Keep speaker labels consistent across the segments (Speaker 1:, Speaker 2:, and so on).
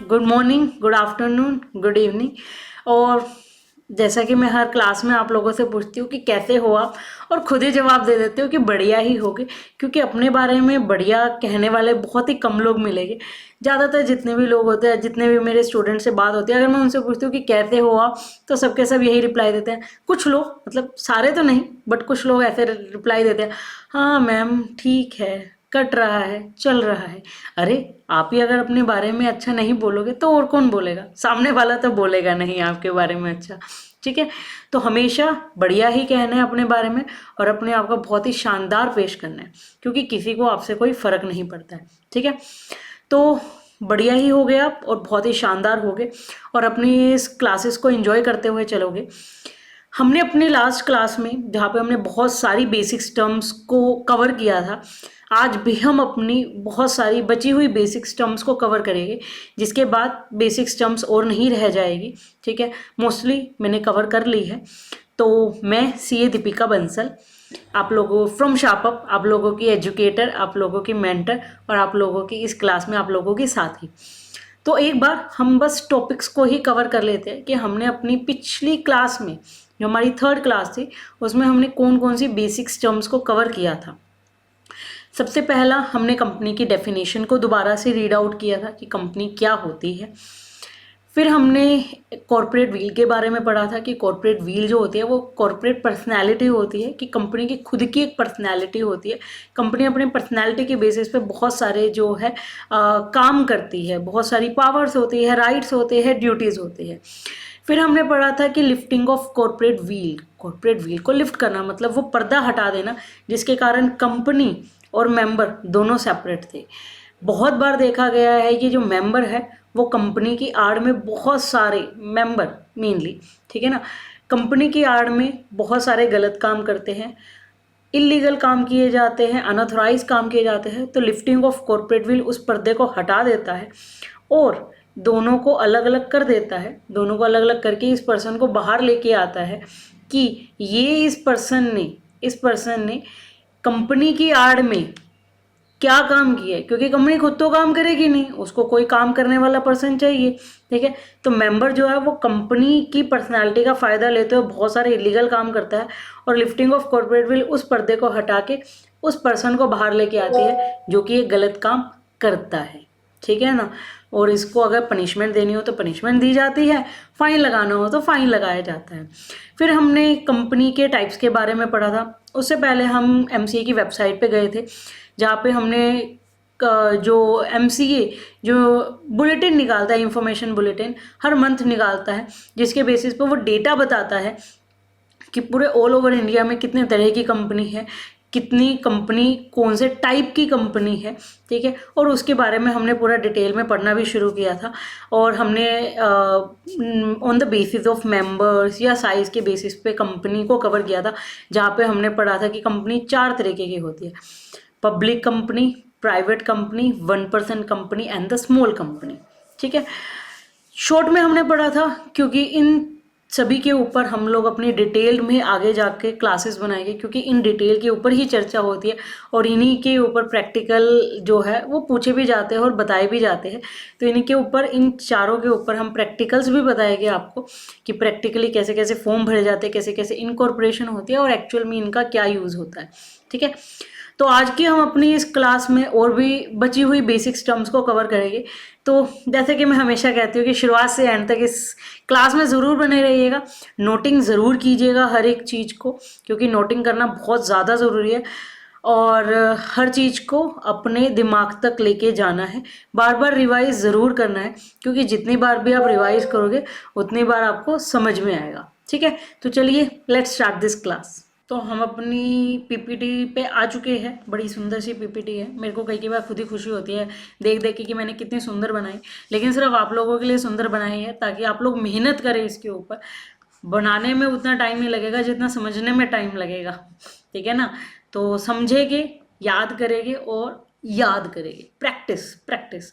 Speaker 1: Good morning, good afternoon, good evening. और जैसा कि मैं हर क्लास में आप लोगों से पूछती हूँ कि कैसे हो आप, और खुद ही जवाब दे देते हो कि बढ़िया ही होगे, क्योंकि अपने बारे में बढ़िया कहने वाले बहुत ही कम लोग मिलेंगे। ज़्यादातर जितने भी लोग होते हैं, जितने भी मेरे स्टूडेंट से बात होती है, अगर मैं उनसे पूछती हूँ कि कैसे हो आप, तो सबके सब यही रिप्लाई देते हैं। कुछ लोग, मतलब सारे तो नहीं, बट कुछ लोग ऐसे रिप्लाई देते हैं, हाँ मैम ठीक है, कट रहा है, चल रहा है। अरे आप ही अगर अपने बारे में अच्छा नहीं बोलोगे तो और कौन बोलेगा? सामने वाला तो बोलेगा नहीं आपके बारे में अच्छा। ठीक है, तो हमेशा बढ़िया ही कहना है अपने बारे में, और अपने आप को बहुत ही शानदार पेश करना है, क्योंकि किसी को आपसे कोई फर्क नहीं पड़ता है। ठीक है, तो बढ़िया ही हो गए आप, और बहुत ही शानदार हो गए, और अपनी इस क्लासेस को एंजॉय करते हुए चलोगे। हमने अपनी लास्ट क्लास में, जहाँ पे हमने बहुत सारी बेसिक्स टर्म्स को कवर किया था, आज भी हम अपनी बहुत सारी बची हुई बेसिक्स टर्म्स को कवर करेंगे, जिसके बाद बेसिक्स टर्म्स और नहीं रह जाएगी। ठीक है, मोस्टली मैंने कवर कर ली है। तो मैं सीए दीपिका बंसल, आप लोगों फ्रॉम शापअप, आप लोगों की एजुकेटर, आप लोगों की मेंटर, और आप लोगों की इस क्लास में आप लोगों की साथी। तो एक बार हम बस टॉपिक्स को ही कवर कर लेते हैं कि हमने अपनी पिछली क्लास में, जो हमारी थर्ड क्लास थी, उसमें हमने कौन कौन सी बेसिक्स टर्म्स को कवर किया था। सबसे पहला हमने कंपनी की डेफिनेशन को दोबारा से रीड आउट किया था कि कंपनी क्या होती है। फिर हमने कॉरपोरेट व्हील के बारे में पढ़ा था कि कॉरपोरेट व्हील जो होती है वो कॉरपोरेट पर्सनैलिटी होती है, कि कंपनी की खुद की एक पर्सनैलिटी होती है। कंपनी अपनी पर्सनैलिटी के बेसिस पे बहुत सारे जो है काम करती है, बहुत सारी पावर्स होती है, राइट्स होते हैं, ड्यूटीज़ होती है। फिर हमने पढ़ा था कि लिफ्टिंग ऑफ कॉरपोरेट व्हील को लिफ्ट करना मतलब वो पर्दा हटा देना जिसके कारण कंपनी और मेंबर दोनों सेपरेट थे। बहुत बार देखा गया है कि जो मेंबर है वो कंपनी की आड़ में बहुत सारे मेंबर मेनली, ठीक है ना, कंपनी की आड़ में बहुत सारे गलत काम करते हैं, इलीगल काम किए जाते हैं, अनऑथराइज काम किए जाते हैं। तो लिफ्टिंग ऑफ कॉरपोरेट व्हील उस पर्दे को हटा देता है और दोनों को अलग अलग कर देता है। दोनों को अलग अलग करके इस पर्सन को बाहर लेके आता है कि ये इस पर्सन ने कंपनी की आड़ में क्या काम किया है, क्योंकि कंपनी खुद तो काम करेगी नहीं, उसको कोई काम करने वाला पर्सन चाहिए। ठीक है, तो मेंबर जो है वो कंपनी की पर्सनालिटी का फ़ायदा लेते हुए बहुत सारे इलीगल काम करता है, और लिफ्टिंग ऑफ कॉर्पोरेट विल उस पर्दे को हटा के उस पर्सन को बाहर लेके आती है जो कि एक गलत काम करता है। ठीक है ना, और इसको अगर पनिशमेंट देनी हो तो पनिशमेंट दी जाती है, फाइन लगाना हो तो फाइन लगाया जाता है। फिर हमने कंपनी के टाइप्स के बारे में पढ़ा था। उससे पहले हम एमसीए की वेबसाइट पे गए थे, जहाँ पे हमने जो एमसीए जो बुलेटिन निकालता है, इंफॉर्मेशन बुलेटिन हर मंथ निकालता है, जिसके बेसिस पे वो डेटा बताता है कि पूरे ऑल ओवर इंडिया में कितने तरह की कंपनी है, कितनी कंपनी कौन से टाइप की कंपनी है। ठीक है, और उसके बारे में हमने पूरा डिटेल में पढ़ना भी शुरू किया था, और हमने on the basis of members या साइज़ के बेसिस पे कंपनी को कवर किया था, जहाँ पे हमने पढ़ा था कि कंपनी 4 तरीके की होती है: public company, private company, 1% company and the small company. ठीक है, शॉर्ट में हमने पढ़ा था, क्योंकि इन सभी के ऊपर हम लोग अपनी डिटेल में आगे जाके क्लासेस बनाएंगे, क्योंकि इन डिटेल के ऊपर ही चर्चा होती है, और इन्हीं के ऊपर प्रैक्टिकल जो है वो पूछे भी जाते हैं और बताए भी जाते हैं। तो इन्हीं के ऊपर, इन चारों के ऊपर हम प्रैक्टिकल्स भी बताएंगे आपको कि प्रैक्टिकली कैसे कैसे फॉर्म भरे जाते हैं, कैसे कैसे इनकॉर्पोरेशन होती है, और एक्चुअल में इनका क्या यूज़ होता है। ठीक है, तो आज की हम अपनी इस क्लास में और भी बची हुई बेसिक्स टर्म्स को कवर करेंगे। तो जैसे कि मैं हमेशा कहती हूँ कि शुरुआत से एंड तक इस क्लास में ज़रूर बने रहिएगा, नोटिंग ज़रूर कीजिएगा हर एक चीज़ को, क्योंकि नोटिंग करना बहुत ज़्यादा ज़रूरी है, और हर चीज़ को अपने दिमाग तक लेके जाना है, बार बार रिवाइज ज़रूर करना है, क्योंकि जितनी बार भी आप रिवाइज करोगे उतनी बार आपको समझ में आएगा। ठीक है, तो चलिए लेट्स स्टार्ट दिस क्लास। तो हम अपनी पीपीटी पे आ चुके हैं। बड़ी सुंदर सी पीपीटी है, मेरे को कई बार खुद ही खुशी होती है देख देख के कि मैंने कितनी सुंदर बनाई, लेकिन सिर्फ आप लोगों के लिए सुंदर बनाई है ताकि आप लोग मेहनत करें इसके ऊपर। बनाने में उतना टाइम नहीं लगेगा जितना समझने में टाइम लगेगा। ठीक है ना, तो समझेंगे, याद करेंगे और याद करेंगे, प्रैक्टिस प्रैक्टिस,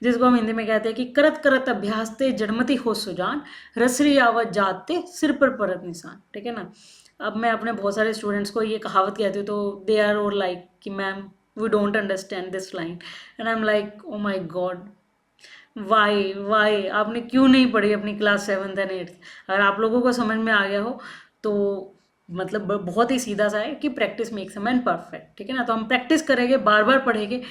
Speaker 1: जिसको हम हिंदी में कहते हैं कि करत करत अभ्यास ते जड़मती हो सुजान, रसरी आवत जाते सिर पर परत निशान। ठीक है ना, अब मैं अपने बहुत सारे स्टूडेंट्स को ये कहावत कहती हूँ तो दे आर और लाइक कि ma'am we don't understand this line, and I am like oh my God, why आपने क्यों नहीं पढ़ी अपनी क्लास 7th एंड 8th? अगर आप लोगों को समझ में आ गया हो तो मतलब बहुत ही सीधा सा है कि practice makes a man perfect, ठीक है ना। तो हम प्रैक्टिस करेंगे, बार बार पढ़ेंगे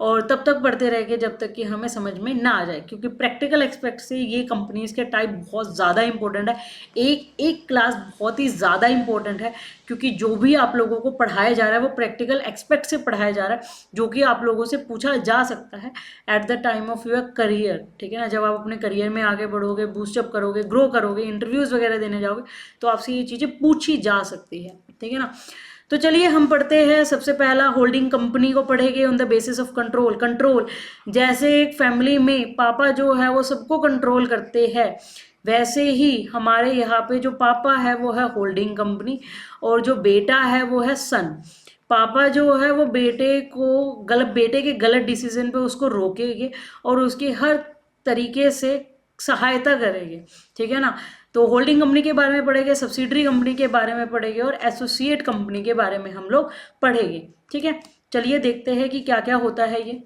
Speaker 1: और तब तक पढ़ते रहेंगे जब तक कि हमें समझ में ना आ जाए, क्योंकि प्रैक्टिकल एस्पेक्ट से ये कंपनीज के टाइप बहुत ज़्यादा इंपॉर्टेंट है। एक एक क्लास बहुत ही ज़्यादा इंपॉर्टेंट है, क्योंकि जो भी आप लोगों को पढ़ाया जा रहा है वो प्रैक्टिकल एस्पेक्ट से पढ़ाया जा रहा है, जो कि आप लोगों से पूछा जा सकता है at the time of your career, ठीक है ना। जब आप अपने करियर में आगे बढ़ोगे, बूस्टअप करोगे, ग्रो करोगे, इंटरव्यूज़ वगैरह देने जाओगे, तो आपसे ये चीज़ें पूछी जा सकती है, ठीक है ना। तो चलिए हम पढ़ते हैं। सबसे पहला होल्डिंग कंपनी को पढ़ेंगे on the basis of control. Control जैसे एक फैमिली में पापा जो है वो सबको कंट्रोल करते हैं, वैसे ही हमारे यहाँ पे जो पापा है वो है होल्डिंग कंपनी और जो बेटा है वो है सन। पापा जो है वो बेटे के गलत डिसीजन पे उसको रोकेंगे और उसकी हर तरीके से सहायता करेंगे, ठीक है ना। तो होल्डिंग कंपनी के बारे में पढ़ेंगे, सब्सिडरी कंपनी के बारे में पढ़ेंगे और एसोसिएट कंपनी के बारे में हम लोग पढ़ेंगे, ठीक है। चलिए देखते हैं कि क्या क्या होता है ये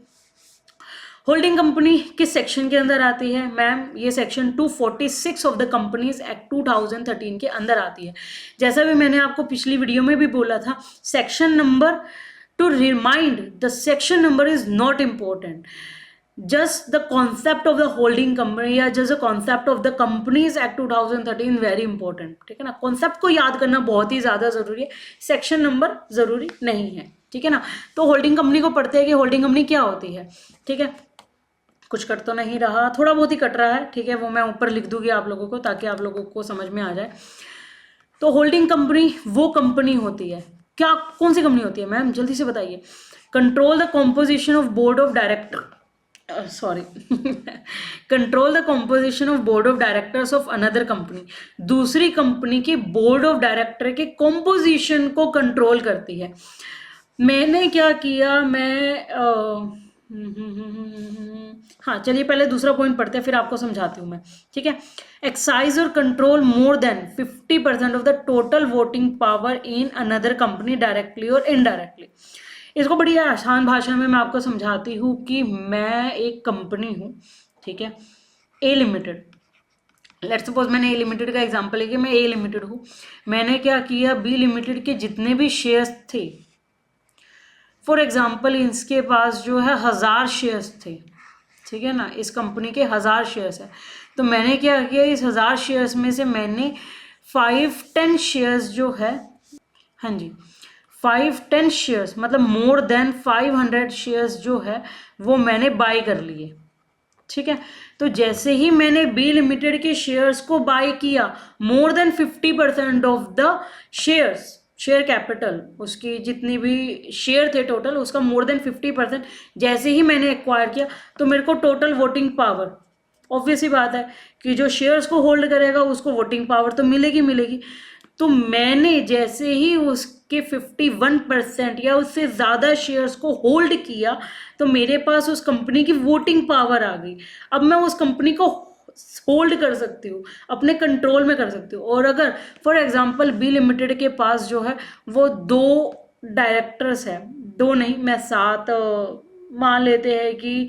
Speaker 1: होल्डिंग कंपनी किस सेक्शन के अंदर आती है। मैम ये section 246 of the companies act 2013 के अंदर आती है। जैसा भी मैंने आपको पिछली वीडियो में भी बोला था, section number, to remind the section number is not important, just the concept of the holding company या just the concept of the companies act 2013 very important, ठीक है ना। कॉन्सेप्ट को याद करना बहुत ही ज़्यादा ज़रूरी है, सेक्शन नंबर ज़रूरी नहीं है, ठीक है ना। तो होल्डिंग कंपनी को पढ़ते हैं कि होल्डिंग कंपनी क्या होती है, ठीक है। कुछ कट तो नहीं रहा, थोड़ा बहुत ही कट रहा है, ठीक है, वो मैं ऊपर लिख दूंगी आप लोगों को ताकि आप लोगों को समझ में आ जाए। तो होल्डिंग कंपनी वो कंपनी होती है, क्या कौन सी कंपनी होती है मैम, जल्दी से बताइए। Control the composition of board of director control the composition of board of directors of another company, दूसरी कंपनी के बोर्ड ऑफ डायरेक्टर के कॉम्पोजिशन को कंट्रोल करती है। मैंने क्या किया, हाँ चलिए पहले दूसरा पॉइंट पढ़ते हैं फिर आपको समझाती हूँ मैं, ठीक है। एक्साइज और control more than 50% of the total voting power in another company directly और इनडायरेक्टली। इसको बड़ी आसान भाषा में मैं आपको समझाती हूँ कि मैं एक कंपनी हूँ, ठीक है, ए लिमिटेड। लेट्स सपोज मैंने ए लिमिटेड का एग्जांपल है कि मैं ए लिमिटेड हूँ। मैंने क्या किया, बी लिमिटेड के जितने भी शेयर्स थे, फॉर एग्जाम्पल इसके पास जो है 1000 शेयर्स थे, ठीक है ना, इस कंपनी के 1000 शेयर्स है। तो मैंने क्या किया, इस 1000 शेयर्स में से मैंने 5-10 शेयर्स जो है, हाँ जी 5-10 शेयर्स मतलब मोर देन 500 शेयर्स जो है वो मैंने बाय कर लिए, ठीक है। तो जैसे ही मैंने बी लिमिटेड के शेयर्स को बाय किया, मोर than 50% of the shares, share capital, उसकी जितनी भी शेयर थे टोटल, उसका मोर देन 50% जैसे ही मैंने एक्वायर किया, तो मेरे को टोटल वोटिंग पावर, ऑब्वियस ही बात है कि जो शेयर्स को होल्ड करेगा उसको वोटिंग पावर तो मिलेगी। तो मैंने जैसे ही उसके 51% या उससे ज़्यादा शेयर्स को होल्ड किया, तो मेरे पास उस कंपनी की वोटिंग पावर आ गई। अब मैं उस कंपनी को होल्ड कर सकती हूँ, अपने कंट्रोल में कर सकती हूँ। और अगर फॉर एग्जांपल बी लिमिटेड के पास जो है वो 2 डायरेक्टर्स है, 2 नहीं मैं 7 मान लेते हैं कि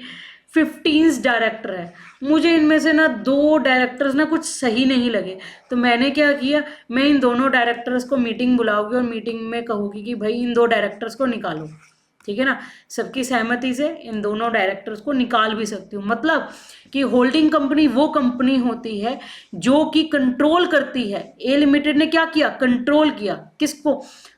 Speaker 1: 15 डायरेक्टर है, मुझे इनमें से ना 2 डायरेक्टर्स ना कुछ सही नहीं लगे, तो मैंने क्या किया, मैं इन दोनों डायरेक्टर्स को मीटिंग बुलाऊंगी और मीटिंग में कहूँगी कि भाई इन 2 डायरेक्टर्स को निकालो, ठीक है ना। सबकी सहमति से इन दोनों डायरेक्टर्स को निकाल भी सकती हूँ। मतलब कि होल्डिंग कंपनी वो कंपनी होती है जो कि कंट्रोल करती है। ए लिमिटेड ने क्या किया, कंट्रोल किया, किसको,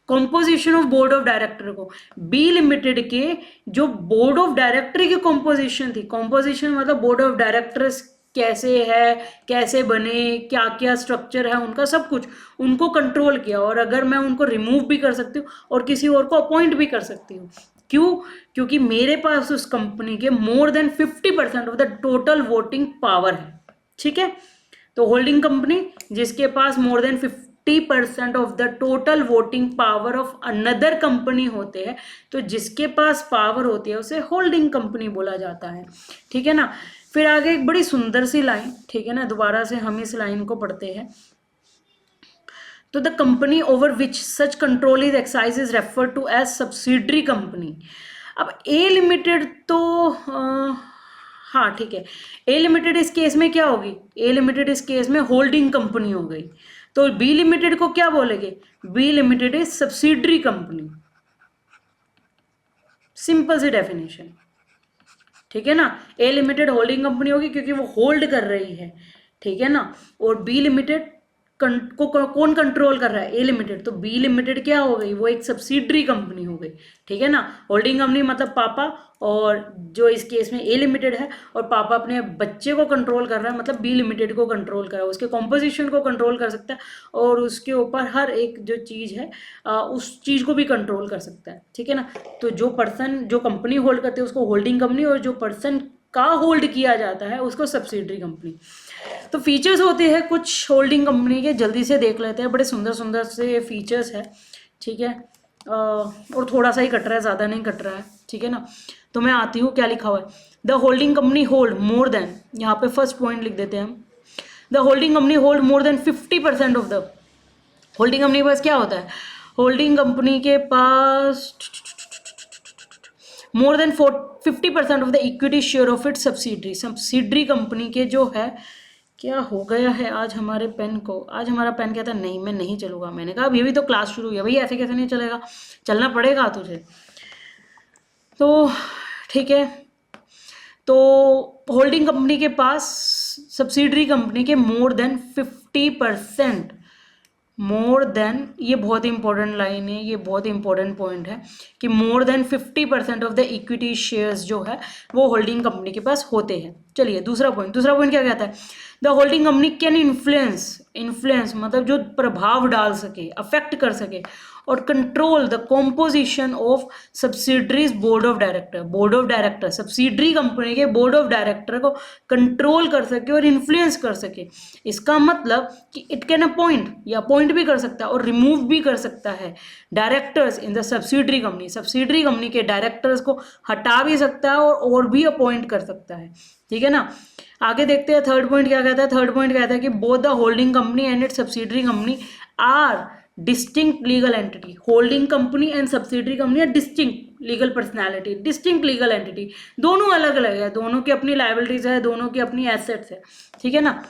Speaker 1: composition of board of director को। बी लिमिटेड के जो बोर्ड ऑफ डायरेक्टर की कॉम्पोजिशन थी, कॉम्पोजिशन मतलब बोर्ड ऑफ डायरेक्टर्स कैसे है, कैसे बने, क्या क्या स्ट्रक्चर है उनका, सब कुछ उनको कंट्रोल किया। और अगर मैं उनको रिमूव भी कर सकती हूँ और किसी और को अपॉइंट भी कर सकती हूँ, क्यों, क्योंकि मेरे पास उस कंपनी के more than 50% of the total voting power है, ठीक है। तो होल्डिंग कंपनी जिसके पास more than 50% of the total voting power of another company होते हैं, तो जिसके पास पावर होती है उसे होल्डिंग कंपनी बोला जाता है, ठीक है ना। फिर आगे एक बड़ी सुंदर सी लाइन, ठीक है ना, दोबारा से हम इस लाइन को पढ़ते हैं। तो the company over which such control is एक्साइज is refer to as subsidiary company. अब ए लिमिटेड तो हाँ ठीक है, ए लिमिटेड इस केस में क्या होगी, ए लिमिटेड इस केस में होल्डिंग कंपनी हो गई। तो बी लिमिटेड को क्या बोलेंगे, B limited is subsidiary company, simple सी डेफिनेशन, ठीक है ना। ए लिमिटेड होल्डिंग कंपनी होगी क्योंकि वो होल्ड कर रही है, ठीक है ना। और बी लिमिटेड कौन कंट्रोल कर रहा है, ए लिमिटेड, तो बी लिमिटेड क्या हो गई, वो एक सब्सिडरी कंपनी हो गई, ठीक है ना। होल्डिंग कंपनी मतलब पापा, और जो इस केस में ए लिमिटेड है, और पापा अपने बच्चे को कंट्रोल कर रहा है, मतलब बी लिमिटेड को कंट्रोल कर रहा है, उसके कॉम्पोजिशन को कंट्रोल कर सकता है, और उसके ऊपर हर एक जो चीज़ है उस चीज़ को भी कंट्रोल कर सकता है, ठीक है ना। तो जो पर्सन जो कंपनी होल्ड करते हैं उसको होल्डिंग कंपनी, और जो पर्सन का होल्ड किया जाता है उसको सब्सिडरी कंपनी। तो फीचर्स होते हैं कुछ होल्डिंग कंपनी के, जल्दी से देख लेते हैं, बड़े सुंदर सुंदर से फीचर्स है, ठीक है। और थोड़ा सा ही कट रहा है, ज़्यादा नहीं कट रहा है, ठीक है ना। तो मैं आती हूँ, क्या लिखा हुआ है, the holding company hold more than, यहाँ पे फर्स्ट पॉइंट लिख देते हैं हम, the holding company hold more than 50% of the, holding company के पास क्या होता है, होल्डिंग कंपनी के पास more than 50% of the equity share of its subsidiary, subsidiary company के जो है, क्या हो गया है आज हमारे पेन को, आज हमारा पेन कहता है नहीं मैं नहीं चलूँगा, मैंने कहा अभी भी तो क्लास शुरू हुई है भाई, ऐसे कैसे नहीं चलेगा, चलना पड़ेगा तुझे। तो ठीक है, तो होल्डिंग कंपनी के पास सब्सिडरी कंपनी के मोर देन 50%, मोर देन, ये बहुत इंपॉर्टेंट लाइन है, ये बहुत इंपॉर्टेंट पॉइंट है कि मोर than 50% of the equity shares जो है वो होल्डिंग कंपनी के पास होते हैं। चलिए दूसरा पॉइंट क्या कहता है, the holding company can influence मतलब जो प्रभाव डाल सके, अफेक्ट कर सके, और control the composition of subsidiaries board of director, subsidiary company के बोर्ड ऑफ डायरेक्टर को कंट्रोल कर सके और इन्फ्लुएंस कर सके। इसका मतलब कि इट कैन अपॉइंट, या अपॉइंट भी कर सकता है और रिमूव भी कर सकता है directors in the subsidiary company के डायरेक्टर्स को हटा भी सकता है और भी अपॉइंट कर सकता है, ठीक है ना। आगे देखते हैं थर्ड पॉइंट क्या कहता है, थर्ड पॉइंट कहता है कि both the holding company and its subsidiary company are distinct legal entity, holding company and subsidiary company are distinct legal personality, distinct legal entity, दोनों अलग अलग है, दोनों की अपनी लायबिलिटीज है, दोनों की अपनी एसेट्स है, ठीक है ना।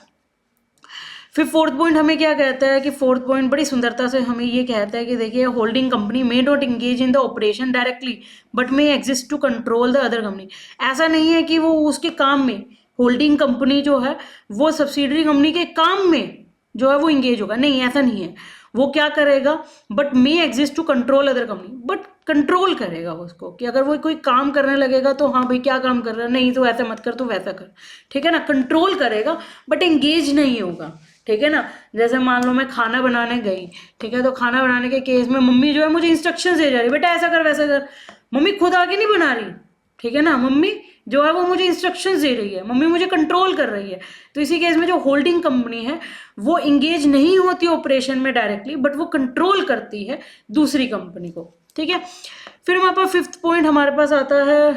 Speaker 1: फिर फोर्थ पॉइंट हमें क्या कहता है कि फोर्थ पॉइंट बड़ी सुंदरता से हमें ये कहता है कि देखिए holding company may not engage in the operation directly but may exist to control the other company. ऐसा नहीं है कि वो उसके काम में, होल्डिंग कंपनी जो है वो सब्सिडरी कंपनी के काम में जो है वो इंगेज होगा, नहीं ऐसा नहीं है। वो क्या करेगा, but may exist to control other company, but control करेगा उसको, कि अगर वो कोई काम करने लगेगा तो हाँ भाई क्या काम कर रहा है, नहीं तो ऐसा मत कर, तो वैसा कर, ठीक है ना। कंट्रोल करेगा बट एंगेज नहीं होगा, ठीक है ना। जैसे मान लो मैं खाना बनाने गई, ठीक है, तो खाना बनाने के केस में मम्मी जो है मुझे इंस्ट्रक्शंस दे जा रही, बेटा ऐसा कर वैसा कर, मम्मी खुद आगे नहीं बना रही, ठीक है ना, मम्मी जो है वो मुझे इंस्ट्रक्शंस दे रही है, मम्मी मुझे कंट्रोल कर रही है। तो इसी केस में जो होल्डिंग कंपनी है वो इंगेज नहीं होती ऑपरेशन में डायरेक्टली, बट वो कंट्रोल करती है दूसरी कंपनी को, ठीक है। फिर हमारे पास फिफ्थ पॉइंट हमारे पास आता है,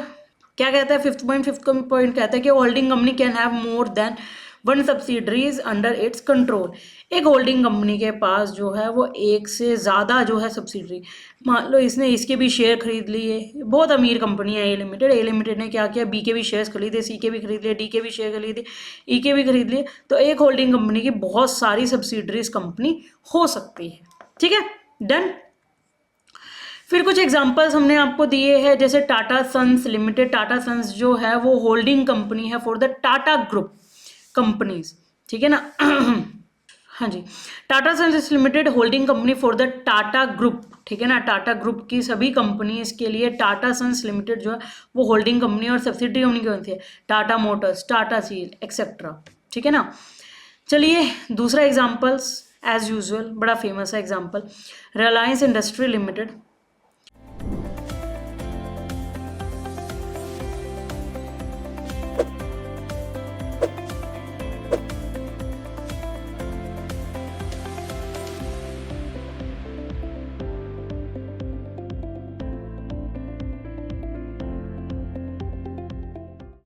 Speaker 1: क्या कहता है फिफ्थ पॉइंट कहता है कि holding company can have more than one subsidiaries under its control. एक होल्डिंग कंपनी के पास जो है वो एक से ज़्यादा जो है सब्सिडरी, मान लो इसने इसके भी शेयर खरीद लिए, बहुत अमीर कंपनी है ए लिमिटेड ने क्या किया, बी के भी शेयर्स खरीदे, सी के भी खरीद लिए, डी के भी शेयर खरीदे, ई के भी खरीद लिए। तो एक होल्डिंग कंपनी की बहुत सारी सब्सिडरीज कंपनी हो सकती है, ठीक है, डन। फिर कुछ एग्जांपल्स हमने आपको दिए हैं, जैसे Tata Sons limited, Tata Sons जो है वो होल्डिंग कंपनी है for the Tata group companies, ठीक है ना। हाँ जी, Tata Sons limited holding company for the Tata group, ठीक है ना। टाटा ग्रुप की सभी कंपनीज के लिए टाटा सन्स लिमिटेड जो है वो होल्डिंग कंपनी और सब्सिडरी कंपनी कौन सी है, Tata Motors, Tata steel etcetera, ठीक है ना। चलिए दूसरा एग्जाम्पल्स एज यूजुअल बड़ा फेमस है example, Reliance industry limited.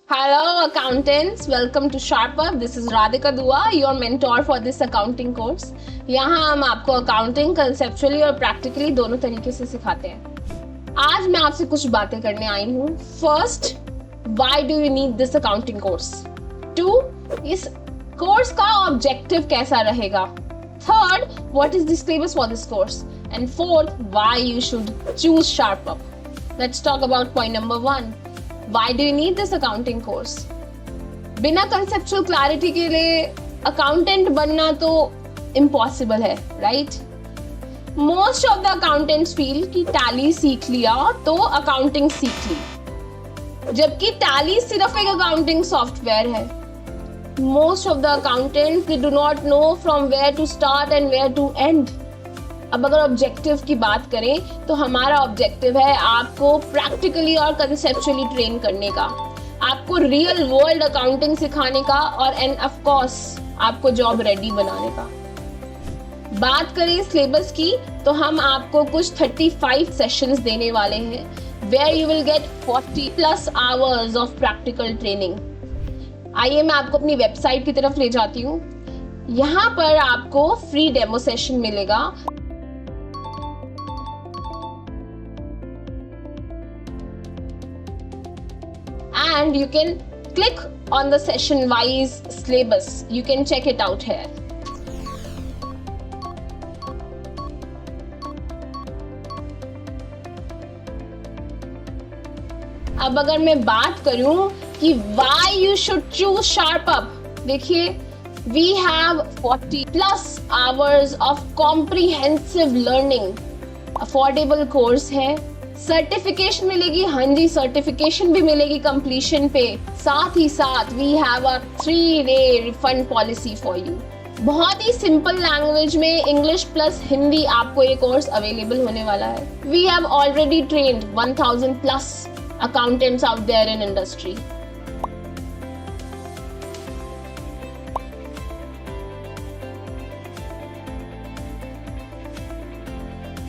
Speaker 2: Hello accountants, welcome to SharpUp. This is Radhika Dua, your mentor for this accounting course. यहाँ हम आपको अकाउंटिंग कंसेप्चुअली और प्रैक्टिकली दोनों तरीके से सिखाते हैं। आज मैं आपसे कुछ बातें करने आई हूँ। First, why do you need this accounting course? 2, इस कोर्स का ऑब्जेक्टिव कैसा रहेगा? 3rd, what is the syllabus for this course? And 4th, why you should choose SharpUp. Let's talk about point number 1. Why do you need this accounting course? बिना conceptual clarity के लिए accountant बनना तो impossible है, right? Most of the accountants feel कि tally सीख लिया तो accounting सीख ली, जबकि tally सिर्फ एक accounting software है. Most of the accountants they do not know from where to start and where to end. अब अगर ऑब्जेक्टिव की बात करें तो हमारा ऑब्जेक्टिव है आपको प्रैक्टिकली और कंसेप्चुअली ट्रेन करने का, आपको रियल वर्ल्ड अकाउंटिंग सिखाने का और एंड ऑफ कोर्स आपको जॉब रेडी बनाने का. बात करें सिलेबस की तो हम आपको कुछ 35 सेशंस देने वाले हैं where you will get 40+ hours of practical training. आइए मैं आपको अपनी वेबसाइट की तरफ ले जाती हूँ. यहाँ पर आपको फ्री डेमो सेशन मिलेगा. And you can click on the session wise syllabus. You can check it out here. अब अगर मैं बात करूं कि why you should choose SharpUp, देखिए we have 40+ hours of comprehensive learning. Affordable course है, certification मिलेगी. हाँ जी, सर्टिफिकेशन भी मिलेगी कंप्लीशन पे. साथ ही साथ we have a 3-day refund policy for you. बहुत ही सिंपल लैंग्वेज में इंग्लिश प्लस हिंदी आपको ये कोर्स अवेलेबल होने वाला है. We have already trained 1000+ accountants out there in industry.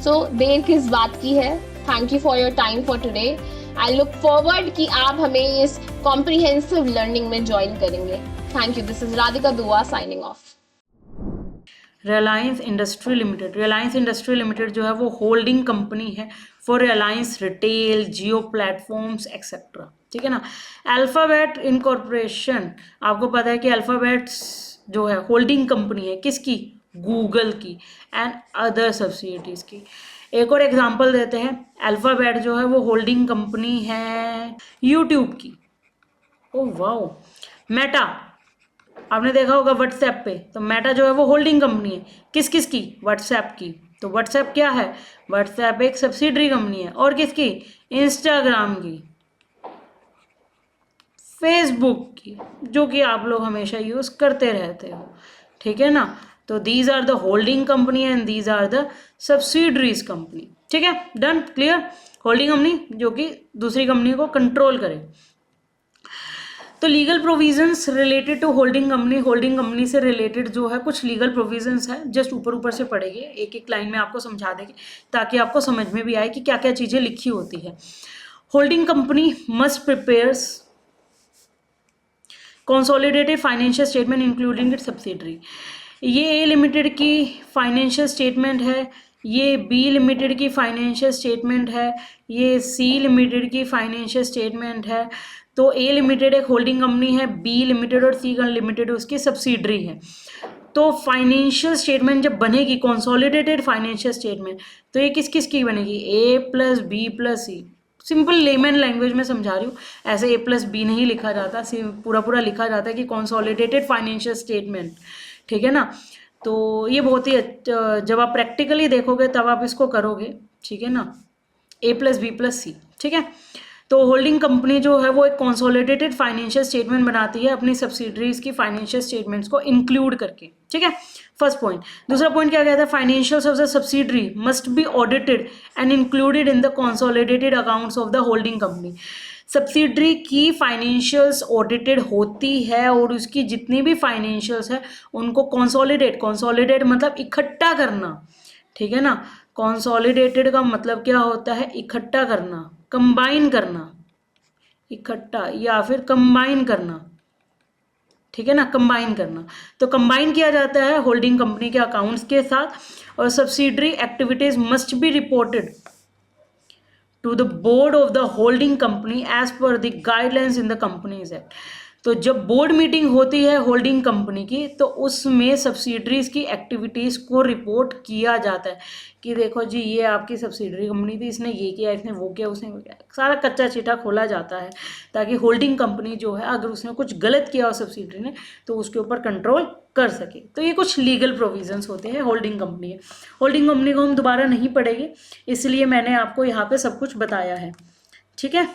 Speaker 2: So देर किस बात की है. Thank you for your time for today. I look forward कि आप हमें इस comprehensive learning में join करेंगे. Thank you. This is Radhika Dua signing off.
Speaker 1: Reliance industry limited. Reliance industry limited जो है वो होल्डिंग कंपनी है for Reliance retail, Jio platforms etcetera. ठीक है ना. अल्फाबेट इनकॉर्पोरेशन, आपको पता है कि अल्फाबेट्स जो है होल्डिंग कंपनी है किसकी? गूगल की एंड अदर सब्सिडियरीज की. एक और एग्जांपल देते हैं. अल्फाबेट जो है वो होल्डिंग कंपनी है यूट्यूब की. Oh wow. मेटा, आपने देखा होगा व्हाट्सएप पे, तो मेटा जो है वो होल्डिंग कंपनी है किस किस की? व्हाट्सएप की. तो व्हाट्सएप क्या है? व्हाट्सएप एक सब्सिडरी कंपनी है. और किसकी? इंस्टाग्राम की, फेसबुक की, जो कि आप लोग हमेशा यूज़ करते रहते हो. ठीक है ना. तो these are the holding company and these are the subsidiaries company. ठीक है, डन, क्लियर. होल्डिंग कंपनी जो कि दूसरी कंपनी को कंट्रोल करे. तो legal provisions related to holding company से रिलेटेड जो है कुछ लीगल प्रोविजंस है. जस्ट ऊपर से पढ़ेंगे, एक एक लाइन में आपको समझा देंगे ताकि आपको समझ में भी आए कि क्या क्या चीज़ें लिखी होती है. Holding company must prepares consolidated financial statement including it's subsidiary. ये ए लिमिटेड की फाइनेंशियल स्टेटमेंट है, ये बी लिमिटेड की फाइनेंशियल स्टेटमेंट है, ये सी लिमिटेड की फाइनेंशियल स्टेटमेंट है. तो ए लिमिटेड एक होल्डिंग कंपनी है, बी लिमिटेड और सी लिमिटेड उसकी सब्सिडरी है. तो फाइनेंशियल स्टेटमेंट जब बनेगी, कंसोलिडेटेड फाइनेंशियल स्टेटमेंट, तो ये किस किस की बनेगी? ए प्लस बी प्लस सी. सिंपल लेमन लैंग्वेज में समझा रही हूँ, ऐसे ए प्लस बी नहीं लिखा जाता, पूरा लिखा जाता है कि कंसोलिडेटेड फाइनेंशियल स्टेटमेंट. ठीक है ना. तो ये बहुत ही जब आप प्रैक्टिकली देखोगे तब आप इसको करोगे. ठीक है ना. ए प्लस बी प्लस सी. ठीक है. तो होल्डिंग कंपनी जो है वो एक कंसोलिडेटेड फाइनेंशियल स्टेटमेंट बनाती है अपनी सब्सिडरीज की फाइनेंशियल स्टेटमेंट्स को इंक्लूड करके. ठीक है, फर्स्ट पॉइंट. दूसरा पॉइंट क्या कहता है? Financials of the subsidiary must be audited and included in the consolidated accounts of the holding company. Subsidiary की फाइनेंशियल्स ऑडिटेड होती है और उसकी जितनी भी फाइनेंशियल्स है उनको कंसोलिडेट मतलब इकट्ठा करना. ठीक है ना. कंसोलिडेटेड का मतलब क्या होता है? इकट्ठा करना, कंबाइन करना, इकट्ठा या फिर कंबाइन करना. ठीक है ना, कंबाइन करना. तो कंबाइन किया जाता है होल्डिंग कंपनी के अकाउंट्स के साथ. और subsidiary activities must be reported to the board of the holding company as per the guidelines in the Companies Act। तो जब बोर्ड मीटिंग होती है होल्डिंग कंपनी की तो उसमें सब्सिडरीज की एक्टिविटीज़ को रिपोर्ट किया जाता है कि देखो जी ये आपकी सब्सिडरी कंपनी थी, इसने ये किया, इसने वो किया, उसने वो किया, सारा कच्चा चिटा खोला जाता है ताकि होल्डिंग कंपनी जो है अगर उसने कुछ गलत किया हो सब्सिडरी ने तो उसके ऊपर कंट्रोल कर सके। तो ये कुछ लीगल प्रोविजंस होते हैं होल्डिंग कंपनी है। होल्डिंग कंपनी को हम दोबारा नहीं पढ़ेंगे, इसलिए मैंने आपको यहाँ पे सब कुछ बताया है, ठीक है।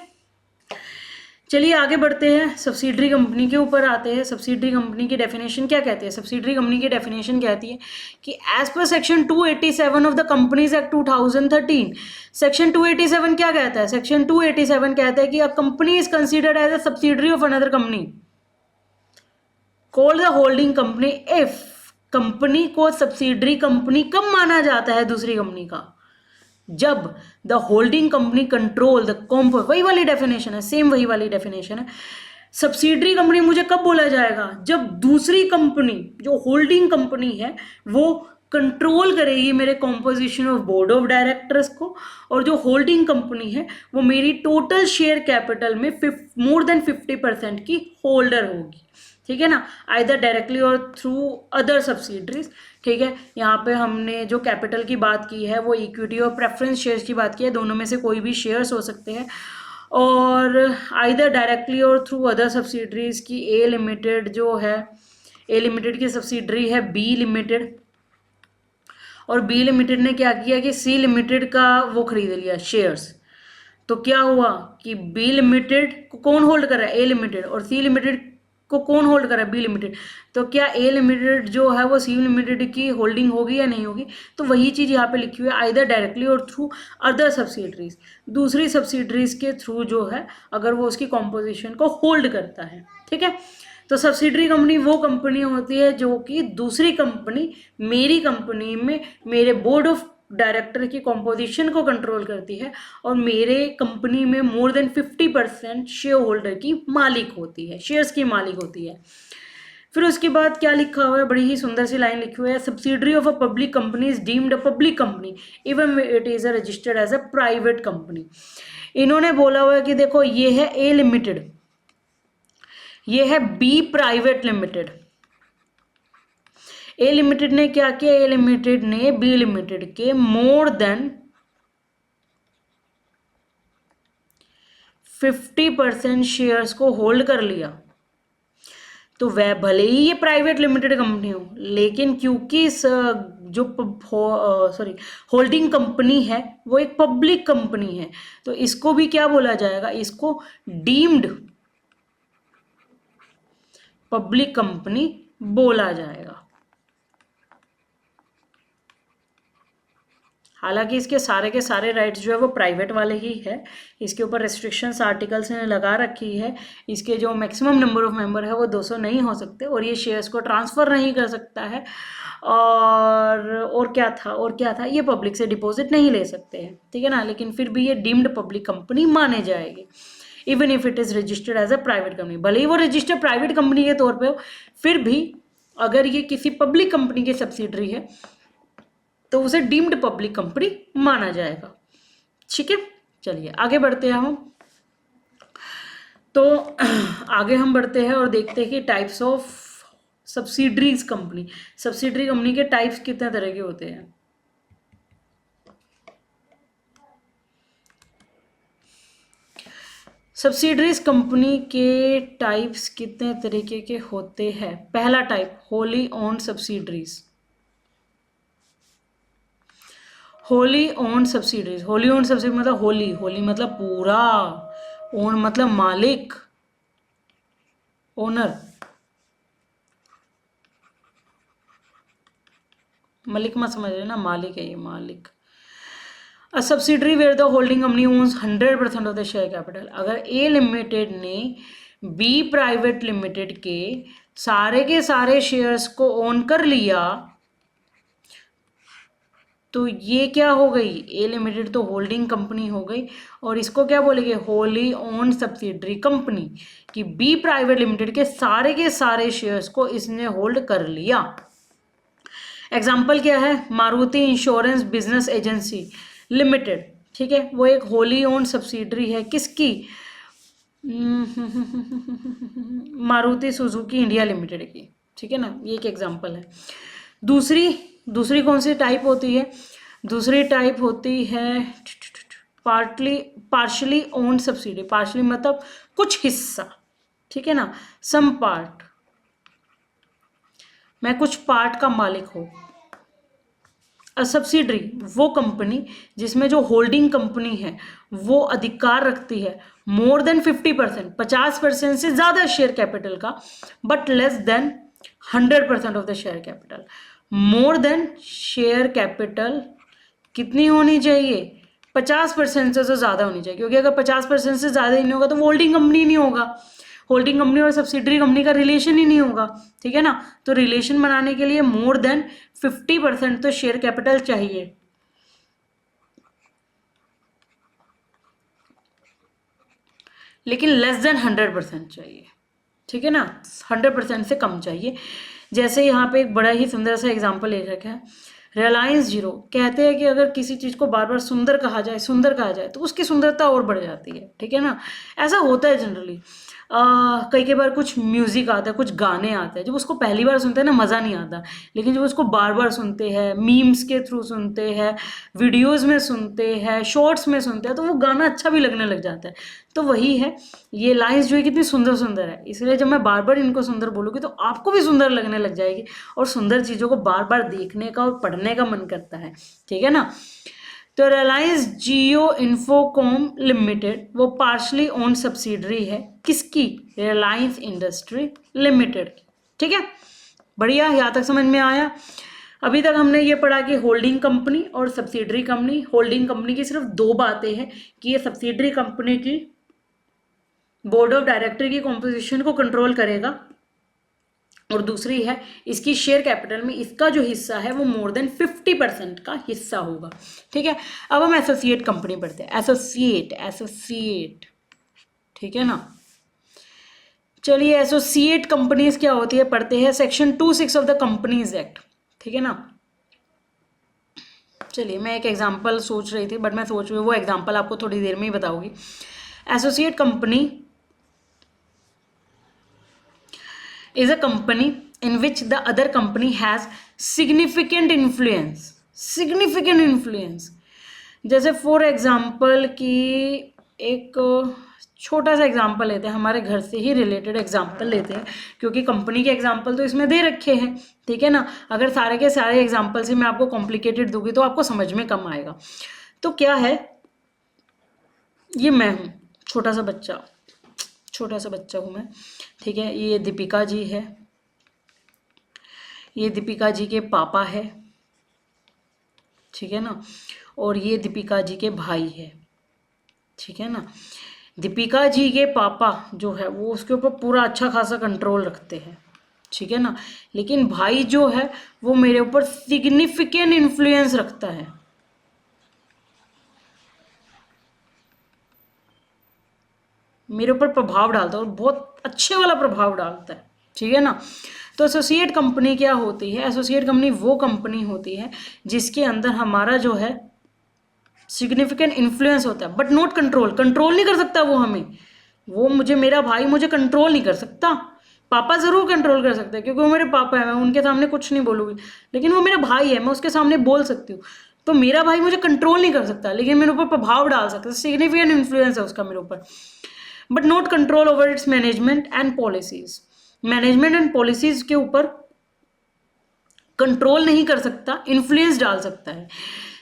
Speaker 1: चलिए आगे बढ़ते हैं, सब्सिडरी कंपनी के ऊपर आते हैं। सब्सिडरी कंपनी की डेफिनेशन क्या कहती है? सब्सिडरी कंपनी की डेफिनेशन कहती है कि as per section 287 of the companies act 2013, section 287 क्या कहता है? सेक्शन 287 कहता है कि a company is considered as a subsidiary of another company called the holding company if, company को सब्सिडरी कंपनी कब माना जाता है दूसरी कंपनी का? जब the holding company control the comp, वही वाली डेफिनेशन है, सेम वही वाली डेफिनेशन है। सब्सिडरी कंपनी मुझे कब बोला जाएगा? जब दूसरी कंपनी जो होल्डिंग कंपनी है वो कंट्रोल करेगी मेरे composition of board of directors को, और जो होल्डिंग कंपनी है वो मेरी टोटल शेयर कैपिटल में मोर देन 50% की होल्डर होगी, ठीक है ना, आइदर डायरेक्टली और थ्रू अदर सब्सिडरीज, ठीक है। यहाँ पे हमने जो कैपिटल की बात की है वो इक्विटी और प्रेफरेंस शेयर्स की बात की है, दोनों में से कोई भी शेयर्स हो सकते हैं, और आइदर डायरेक्टली और थ्रू अदर सब्सिडरीज की ए लिमिटेड जो है, ए लिमिटेड की सब्सिडरी है बी लिमिटेड, और बी लिमिटेड ने क्या किया कि सी लिमिटेड का वो खरीद लिया शेयर्स। तो क्या हुआ कि बी लिमिटेड को कौन होल्ड कर रहा है? ए लिमिटेड, और सी लिमिटेड को कौन होल्ड कर रहा है? B limited. तो क्या ए लिमिटेड जो है वो सी लिमिटेड की होल्डिंग होगी या नहीं होगी? तो वही चीज़ यहाँ पे लिखी हुई है, आइदर डायरेक्टली और थ्रू अदर सब्सिडरीज, दूसरी सब्सिडरीज के थ्रू जो है अगर वो उसकी कॉम्पोजिशन को होल्ड करता है, ठीक है। तो सब्सिडरी कंपनी वो कंपनी होती है जो कि दूसरी कंपनी मेरी कंपनी में मेरे बोर्ड ऑफ डायरेक्टर की कॉम्पोजिशन को कंट्रोल करती है और मेरे कंपनी में मोर देन 50% शेयर होल्डर की मालिक होती है, शेयर्स की मालिक होती है। फिर उसके बाद क्या लिखा हुआ है? बड़ी ही सुंदर सी लाइन लिखी हुई है, subsidiary of a public company is deemed a public company even it is registered as a private company. इन्होंने बोला हुआ है कि देखो ये है ए लिमिटेड, ये है बी प्राइवेट लिमिटेड। ए लिमिटेड ने क्या किया? ए लिमिटेड ने बी लिमिटेड के मोर देन 50% शेयर्स को होल्ड कर लिया। तो वह भले ही ये प्राइवेट लिमिटेड कंपनी हो, लेकिन क्योंकि जो होल्डिंग कंपनी है वो एक पब्लिक कंपनी है, तो इसको भी क्या बोला जाएगा? इसको डीम्ड पब्लिक कंपनी बोला जाएगा। हालांकि इसके सारे के सारे राइट्स जो है वो प्राइवेट वाले ही है, इसके ऊपर रेस्ट्रिक्शंस आर्टिकल्स ने लगा रखी है, इसके जो मैक्सिमम नंबर ऑफ मेंबर है वो 200 नहीं हो सकते, और ये शेयर्स को ट्रांसफ़र नहीं कर सकता है, और क्या था, ये पब्लिक से डिपॉजिट नहीं ले सकते हैं, ठीक है ना। लेकिन फिर भी ये डीम्ड पब्लिक कंपनी माने जाएगी even if it is registered as a private company. भले ही वो रजिस्टर्ड प्राइवेट कंपनी के तौर पे हो, फिर भी अगर ये किसी पब्लिक कंपनी की सब्सिडरी है तो उसे डीम्ड पब्लिक कंपनी माना जाएगा, ठीक है। चलिए आगे बढ़ते हैं हम। तो आगे हम बढ़ते हैं और देखते हैं कि types of subsidiaries company. Subsidiary company के टाइप्स कितने तरह के होते हैं? सब्सिडरीज कंपनी के टाइप्स कितने तरीके के होते हैं? पहला type wholly owned subsidiaries. Wholly owned subsidiaries, wholly owned subsidiary मतलब होली मतलब पूरा, ओन मतलब मालिक, ओनर, मलिक मत समझ रहे ना, मालिक है ये, मालिक। A subsidiary where the holding company owns 100% of the share capital. अगर ए लिमिटेड ने बी प्राइवेट लिमिटेड के सारे शेयर्स को ओन कर लिया तो ये क्या हो गई? ए लिमिटेड तो होल्डिंग कंपनी हो गई, और इसको क्या बोलेंगे? होली ओन सब्सिडरी कंपनी, कि बी प्राइवेट लिमिटेड के सारे शेयर्स को इसने होल्ड कर लिया। एग्जाम्पल क्या है? Maruti insurance business agency limited, ठीक है, वो एक होली ओन्ड सब्सिडरी है किसकी, मारुति सुजुकी इंडिया लिमिटेड की, ठीक है ना, ये एक एग्जांपल है। दूसरी कौन सी टाइप होती है, दूसरी टाइप होती है पार्शली ओन्ड सब्सिडी, पार्शली मतलब कुछ हिस्सा, ठीक है ना, सम पार्ट, मैं कुछ पार्ट का मालिक हूँ। सब्सिडरी वो कंपनी जिसमें जो होल्डिंग कंपनी है वो अधिकार रखती है मोर देन 50%, 50% से ज़्यादा शेयर कैपिटल का, but less than 100% of the share capital. More than share capital कितनी होनी चाहिए, 50% से तो ज़्यादा होनी चाहिए, क्योंकि अगर 50% से ज़्यादा ही नहीं होगा तो वो होल्डिंग कंपनी नहीं होगा, होल्डिंग कंपनी और सब्सिडरी कंपनी का रिलेशन ही नहीं होगा, ठीक है ना। तो रिलेशन बनाने के लिए मोर देन 50% तो शेयर कैपिटल चाहिए। लेकिन लेस देन 100% चाहिए, ठीक है ना, 100% से कम चाहिए। जैसे यहाँ पे एक बड़ा ही सुंदर सा एग्जाम्पल ले रखा है, रिलायंस जीरो कहते हैं कि अगर किसी चीज़ को बार बार सुंदर कहा जाए तो उसकी सुंदरता और बढ़ जाती है, ठीक है ना। ऐसा होता है जनरली, कई बार कुछ म्यूज़िक आता है, कुछ गाने आते हैं, जब उसको पहली बार सुनते हैं ना मज़ा नहीं आता, लेकिन जब उसको बार बार सुनते हैं, मीम्स के थ्रू सुनते हैं, वीडियोज़ में सुनते हैं, शॉर्ट्स में सुनते हैं, तो वो गाना अच्छा भी लगने लग जाता है। तो वही है, ये लाइन्स जो है कितनी सुंदर सुंदर है, इसलिए जब मैं बार बार इनको सुंदर बोलूँगी तो आपको भी सुंदर लगने लग जाएगी और सुंदर चीज़ों को बार बार देखने का और पढ़ने का मन करता है, ठीक है ना। तो रिलायंस जियो इन्फोकॉम लिमिटेड वो पार्शली ओन सब्सिडरी है किसकी, रिलायंस इंडस्ट्री लिमिटेड की, ठीक है। बढ़िया, यहाँ तक समझ में आया। अभी तक हमने ये पढ़ा कि होल्डिंग कंपनी और सब्सिडरी कंपनी। होल्डिंग कंपनी की सिर्फ दो बातें हैं कि ये सब्सिडरी कंपनी की बोर्ड ऑफ डायरेक्टर की कॉम्पोजिशन को कंट्रोल करेगा, और दूसरी है इसकी शेयर कैपिटल में इसका जो हिस्सा है वो मोर देन 50% का हिस्सा होगा, ठीक है। अब हम एसोसिएट कंपनी पढ़ते हैं, एसोसिएट, ठीक है ना। चलिए एसोसिएट कंपनीज क्या होती है पढ़ते हैं, section 26 of the companies act, ठीक है ना। चलिए मैं एक एग्जांपल सोच रही थी, बट मैं सोच रही हूँ वो एग्जांपल आपको थोड़ी देर में ही बताऊंगी। Associate company is a company in which the other company has significant influence। जैसे फॉर एग्जाम्पल कि एक छोटा सा एग्जाम्पल लेते हैं, हमारे घर से ही रिलेटेड एग्जाम्पल लेते हैं, क्योंकि कंपनी के एग्जाम्पल तो इसमें दे रखे हैं, ठीक है ना। अगर सारे के सारे एग्जाम्पल से मैं आपको कॉम्प्लिकेटेड दूंगी तो आपको समझ में कम आएगा। तो क्या है, ये मैं हूँ, छोटा सा बच्चा हूँ मैं, ठीक है। ये दीपिका जी है, ये दीपिका जी के पापा है, ठीक है ना, और ये दीपिका जी के भाई है, ठीक है ना। दीपिका जी के पापा जो है वो उसके ऊपर पूरा अच्छा खासा कंट्रोल रखते हैं, ठीक है ना, लेकिन भाई जो है वो मेरे ऊपर सिग्निफिकेंट इन्फ्लुएंस रखता है, मेरे ऊपर प्रभाव डालता है और बहुत अच्छे वाला प्रभाव डालता है, ठीक है ना। तो एसोसिएट कंपनी क्या होती है, एसोसिएट कंपनी वो कंपनी होती है जिसके अंदर हमारा जो है सिग्निफिकेंट इन्फ्लुएंस होता है, बट नॉट कंट्रोल नहीं कर सकता वो हमें, वो मुझे, मेरा भाई मुझे कंट्रोल नहीं कर सकता। पापा ज़रूर कंट्रोल कर सकते हैं क्योंकि वो मेरे पापा है, मैं उनके सामने कुछ नहीं बोलूँगी, लेकिन वो मेरा भाई है, मैं उसके सामने बोल सकती हूँ। तो मेरा भाई मुझे कंट्रोल नहीं कर सकता, लेकिन मेरे ऊपर प्रभाव डाल सकता है, सिग्निफिकेंट इन्फ्लुएंस है उसका मेरे ऊपर, but not control over it's management and policies. Management and policies के ऊपर कंट्रोल नहीं कर सकता, इन्फ्लुएंस डाल सकता है।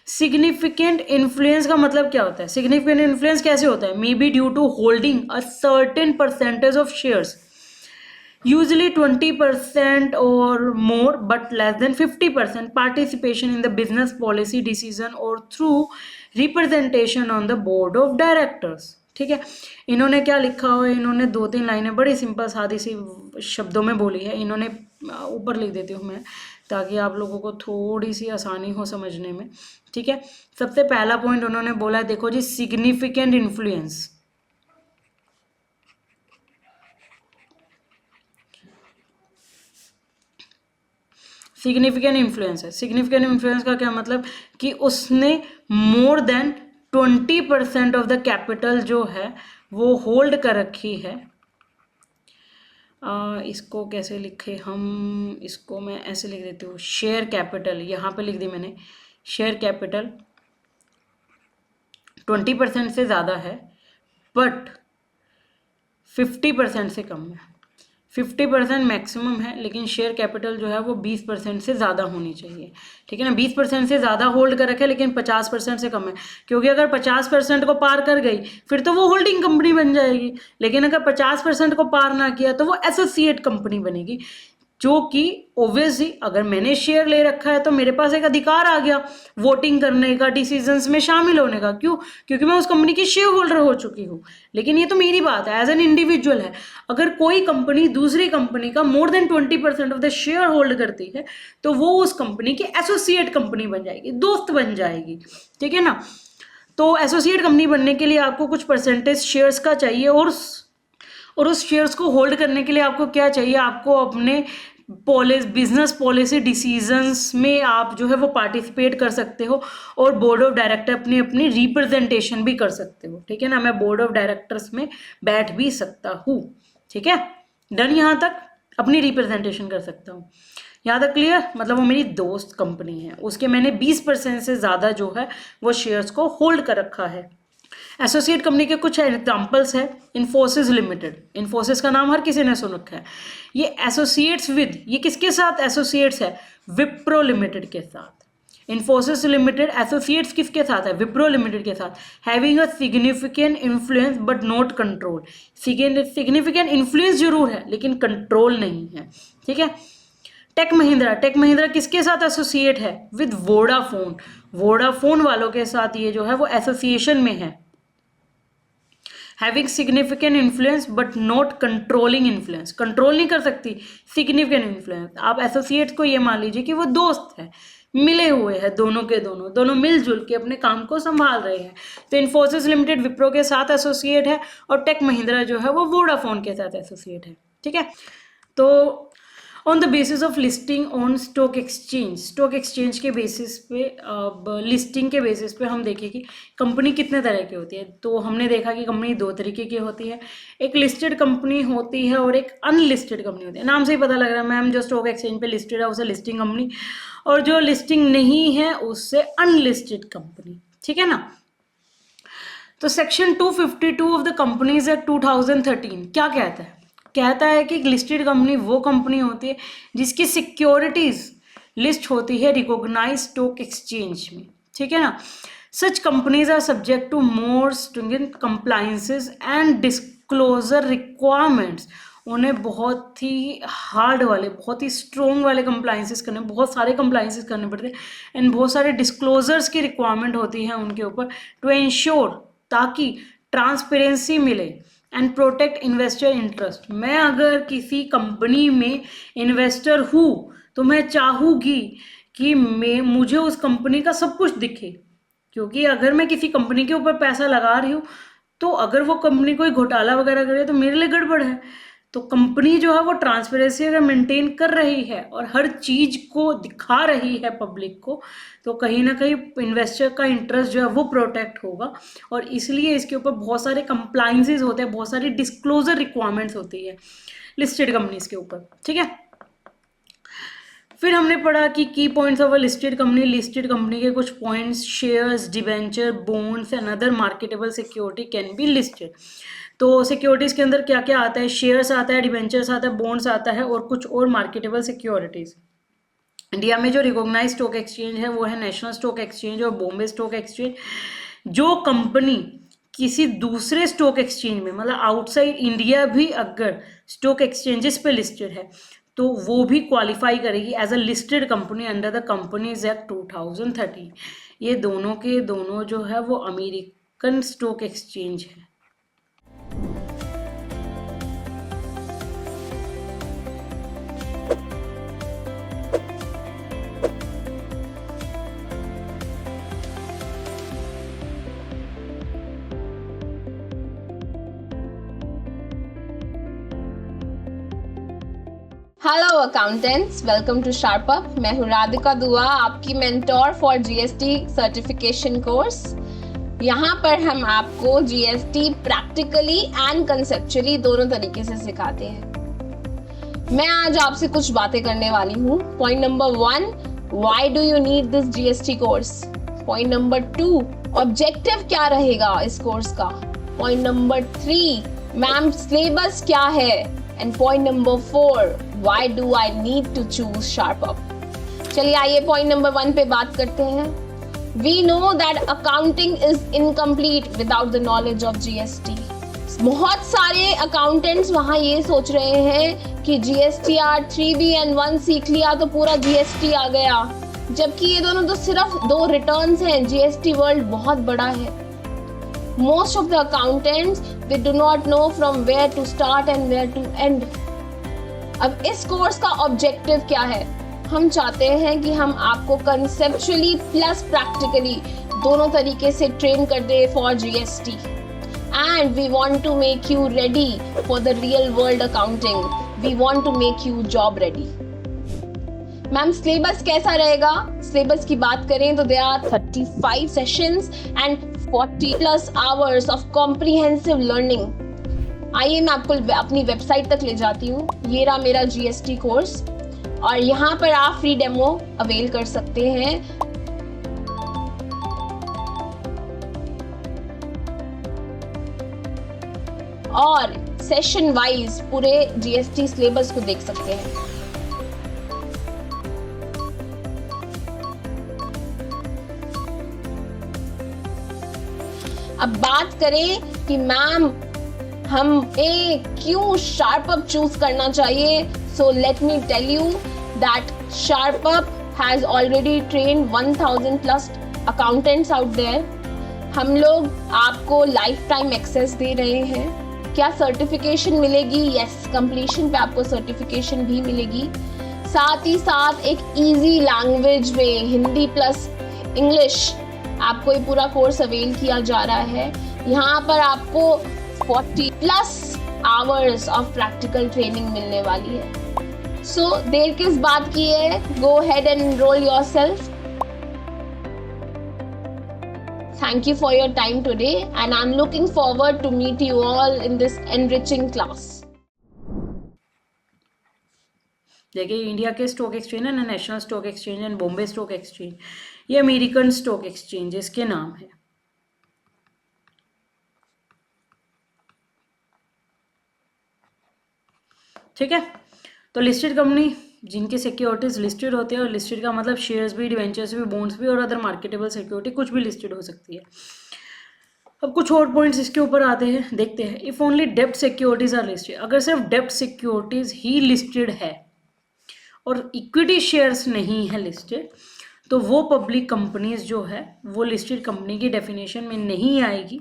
Speaker 1: सिग्निफिकेंट इन्फ्लुएंस का मतलब क्या होता है, सिग्निफिकेंट इन्फ्लुएंस कैसे होता है, may be due to holding a certain percentage of shares, usually 20% or more but less than 50% participation in the business policy decision or through representation on the board of directors, ठीक है। इन्होंने क्या लिखा हुआ है, इन्होंने 2-3 लाइनें बड़ी सिंपल सादी सी शब्दों में बोली है, इन्होंने ऊपर लिख देती हूँ मैं ताकि आप लोगों को थोड़ी सी आसानी हो समझने में, ठीक है। सबसे पहला पॉइंट उन्होंने बोला है, देखो जी, सिग्निफिकेंट इन्फ्लुएंस। सिग्निफिकेंट इन्फ्लुएंस है, सिग्निफिकेंट इन्फ्लुएंस का क्या मतलब कि उसने more than 20% of the capital जो है वो होल्ड कर रखी है। इसको कैसे लिखे हम, इसको मैं ऐसे लिख देती हूँ, शेयर कैपिटल, यहाँ पे लिख दी मैंने, शेयर कैपिटल 20% से ज़्यादा है बट 50% से कम है। 50% मैक्सिमम है, लेकिन शेयर कैपिटल जो है वो 20% से ज़्यादा होनी चाहिए, ठीक है ना। 20% से ज़्यादा होल्ड कर रखे, लेकिन 50% से कम है, क्योंकि अगर 50% को पार कर गई फिर तो वो होल्डिंग कंपनी बन जाएगी, लेकिन अगर 50% को पार ना किया तो वो एसोसिएट कंपनी बनेगी, जो कि ओब्वियसली अगर मैंने शेयर ले रखा है तो मेरे पास एक अधिकार आ गया वोटिंग करने का, डिसीजंस में शामिल होने का। क्यों? क्योंकि मैं उस कंपनी की शेयर होल्डर हो चुकी हूँ। लेकिन ये तो मेरी बात है, एज एन इंडिविजुअल है। अगर कोई कंपनी दूसरी कंपनी का more than 20% of the share hold करती है तो वो उस कंपनी की एसोसिएट कंपनी बन जाएगी, दोस्त बन जाएगी, ठीक है ना। तो एसोसिएट कंपनी बनने के लिए आपको कुछ परसेंटेज शेयर्स का चाहिए, और उस शेयर्स को होल्ड करने के लिए आपको क्या चाहिए, आपको अपने बिजनेस पॉलिसी डिसीजंस में आप जो है वो पार्टिसिपेट कर सकते हो, और बोर्ड ऑफ डायरेक्टर अपनी अपनी रिप्रेजेंटेशन भी कर सकते हो, ठीक है ना। मैं बोर्ड ऑफ डायरेक्टर्स में बैठ भी सकता हूँ, ठीक है। डन, यहाँ तक अपनी रिप्रेजेंटेशन कर सकता हूँ, यहाँ तक क्लियर। मतलब वो मेरी दोस्त कंपनी है, उसके मैंने 20% से ज़्यादा जो है वो शेयर्स को होल्ड कर रखा है। एसोसिएट कंपनी के कुछ एग्जांपल्स है। इन्फोसिस लिमिटेड, इन्फोसिस का नाम हर किसी ने सुन रखा है। ये एसोसिएट्स विद, ये किसके साथ एसोसिएट्स है? विप्रो लिमिटेड के साथ। इन्फोसिस लिमिटेड एसोसिएट्स किसके साथ है? विप्रो लिमिटेड के साथ। Having a significant influence but not control, significant influence जरूर है लेकिन कंट्रोल नहीं है, ठीक है। टेक महिंद्रा, टेक महिंद्रा किसके साथ एसोसिएट है? विद वोडाफोन, वोडाफोन वालों के साथ ये जो है वो एसोसिएशन में है। Having significant influence but not controlling influence, control नहीं कर सकती, सिग्निफिकेंट इन्फ्लुएंस। आप एसोसिएट्स को ये मान लीजिए कि वो दोस्त है, मिले हुए हैं, दोनों के दोनों मिलजुल के अपने काम को संभाल रहे हैं। तो इन्फोसिस लिमिटेड विप्रो के साथ एसोसिएट है, और टेक महिंद्रा जो है वो वोडाफोन के साथ एसोसिएट है, ठीक है। तो on the basis of listing on stock exchange, stock exchange के बेसिस पे, अब लिस्टिंग के बेसिस पे हम देखें कि कंपनी कितने तरह की होती है। तो हमने देखा कि कंपनी दो तरीके की होती है, एक लिस्टेड कंपनी होती है और एक अनलिस्टेड कंपनी होती है। नाम से ही पता लग रहा है, मैम जो स्टॉक एक्सचेंज पे लिस्टेड है उसे लिस्टिंग कंपनी, और जो लिस्टिंग नहीं है उससे अनलिस्टेड कंपनी, ठीक है ना। तो section 252 of the companies act 2013 क्या कहता है? कहता है कि लिस्टेड कंपनी वो कंपनी होती है जिसकी सिक्योरिटीज लिस्ट होती है रिकॉग्नाइज्ड स्टॉक एक्सचेंज में, ठीक है ना। Such companies are subject to more stringent compliances and disclosure requirements. उन्हें बहुत ही हार्ड वाले, बहुत ही स्ट्रॉन्ग वाले कंप्लायंसेस करने, बहुत सारे कंप्लायंसेस करने पड़ते हैं, एंड बहुत सारे डिस्क्लोजर्स की रिक्वायरमेंट होती है उनके ऊपर, टू एंश्योर, ताकि ट्रांसपेरेंसी मिले एंड प्रोटेक्ट इन्वेस्टर इंटरेस्ट। मैं अगर किसी कंपनी में इन्वेस्टर हूँ तो मैं चाहूँगी कि मुझे उस कंपनी का सब कुछ दिखे, क्योंकि अगर मैं किसी कंपनी के ऊपर पैसा लगा रही हूँ तो अगर वो कंपनी कोई घोटाला वगैरह करे तो मेरे लिए गड़बड़ है। तो कंपनी जो है वो ट्रांसपेरेंसी अगर मेंटेन कर रही है और हर चीज को दिखा रही है पब्लिक को, तो कहीं ना कहीं इन्वेस्टर का इंटरेस्ट जो है वो प्रोटेक्ट होगा, और इसलिए इसके ऊपर बहुत सारे कंप्लायंसेस होते हैं, बहुत सारी डिस्क्लोजर रिक्वायरमेंट्स होती है लिस्टेड कंपनीज के ऊपर, ठीक है। फिर हमने पढ़ा कि की points of a listed company, listed company के कुछ points, shares, debenture, bonds and other marketable security can be listed. तो सिक्योरिटीज़ के अंदर क्या क्या आता है? शेयर्स आता है, डिबेंचर्स आता है, बॉन्ड्स आता है, और कुछ और मार्केटेबल सिक्योरिटीज़। इंडिया में जो रिकॉग्नाइज्ड स्टॉक एक्सचेंज है वो है नेशनल स्टॉक एक्सचेंज और बॉम्बे स्टॉक एक्सचेंज। जो कंपनी किसी दूसरे स्टॉक एक्सचेंज में, मतलब आउटसाइड इंडिया भी अगर स्टॉक एक्सचेंजेस पे लिस्टेड है तो वो भी क्वालिफाई करेगी as a listed company under the companies act 2013। ये दोनों के दोनों जो है वो अमेरिकन स्टॉक एक्सचेंज है।
Speaker 2: Hello accountants, welcome to SharpUp. मैं हूँ राधिका दुआ, आपकी mentor for GST certification course. यहाँ पर हम आपको जीएसटी प्रैक्टिकली एंड कंसेप्चुअली दोनों तरीके से सिखाते हैं। मैं आज आपसे कुछ बातें करने वाली हूँ। Point number 1, why do you need this GST course. Point number 2, objective क्या रहेगा इस कोर्स का। पॉइंट नंबर 3, मैम सिलेबस क्या है। And point number 4, why do I need to choose SharpUp. चलिए आइए पॉइंट नंबर 1 पे बात करते हैं। We know that accounting is incomplete without the knowledge of GST. बहुत सारे accountants वहाँ ये सोच रहे हैं कि GSTR 3B and 1 सीख लिया तो पूरा GST आ गया, जबकि ये दोनों तो सिर्फ 2 रिटर्न्स हैं। GST वर्ल्ड बहुत बड़ा है। Most of the accountants they do not know from where to start and where to end. अब इस कोर्स का ऑब्जेक्टिव क्या है? हम चाहते हैं कि हम आपको कंसेप्चुअली प्लस प्रैक्टिकली दोनों तरीके से ट्रेन कर दे for GST, and we want to make you ready for the real world accounting. We want to make you job ready. Ma'am syllabus कैसा रहेगा? सिलेबस की बात करें तो there are 35 sessions and 40+ hours of comprehensive learning. आइए मैं आपको अपनी वेबसाइट तक ले जाती हूँ। ये रहा मेरा जीएसटी कोर्स, और यहाँ पर आप फ्री डेमो अवेल कर सकते हैं। और सेशन वाइज पूरे जीएसटी सिलेबस को देख सकते हैं। अब बात करें कि मैम हमें क्यों शार्पअप चूज करना चाहिए, so let me tell you that SharpUp has already trained 1000+ accountants out there. हम लोग आपको लाइफ टाइम एक्सेस दे रहे हैं। क्या सर्टिफिकेशन मिलेगी? यस, कंप्लीशन पे आपको सर्टिफिकेशन भी मिलेगी। साथ ही साथ एक इजी लैंग्वेज में हिंदी प्लस इंग्लिश आपको ये पूरा कोर्स अवेल किया जा रहा है। यहाँ पर आपको 40+ आवर्स ऑफ प्रैक्टिकल ट्रेनिंग मिलने वाली है। सो देर किस बात की है? Go ahead and enrol yourself. Thank you for your time today, and I'm looking forward to meet you all in this enriching class.
Speaker 1: देखिए, इंडिया के स्टॉक एक्सचेंज है ना, national stock exchange and Bombay stock exchange, ये American stock exchange इसके नाम है। ठीक है, तो लिस्टेड कंपनी जिनकी सिक्योरिटीज लिस्टेड होती है, और लिस्टेड का मतलब शेयर्स भी, डिवेंचर्स भी, बॉन्ड्स भी और अदर मार्केटेबल सिक्योरिटी कुछ भी लिस्टेड हो सकती है। अब कुछ और पॉइंट्स इसके ऊपर आते हैं, देखते हैं। इफ़ ओनली डेब्ट सिक्योरिटीज आर लिस्टेड, अगर सिर्फ डेब्ट सिक्योरिटीज ही लिस्टेड है और इक्विटी शेयर्स नहीं है लिस्टेड, तो वो पब्लिक कंपनीज जो है वो लिस्टेड कंपनी की डेफिनेशन में नहीं आएगी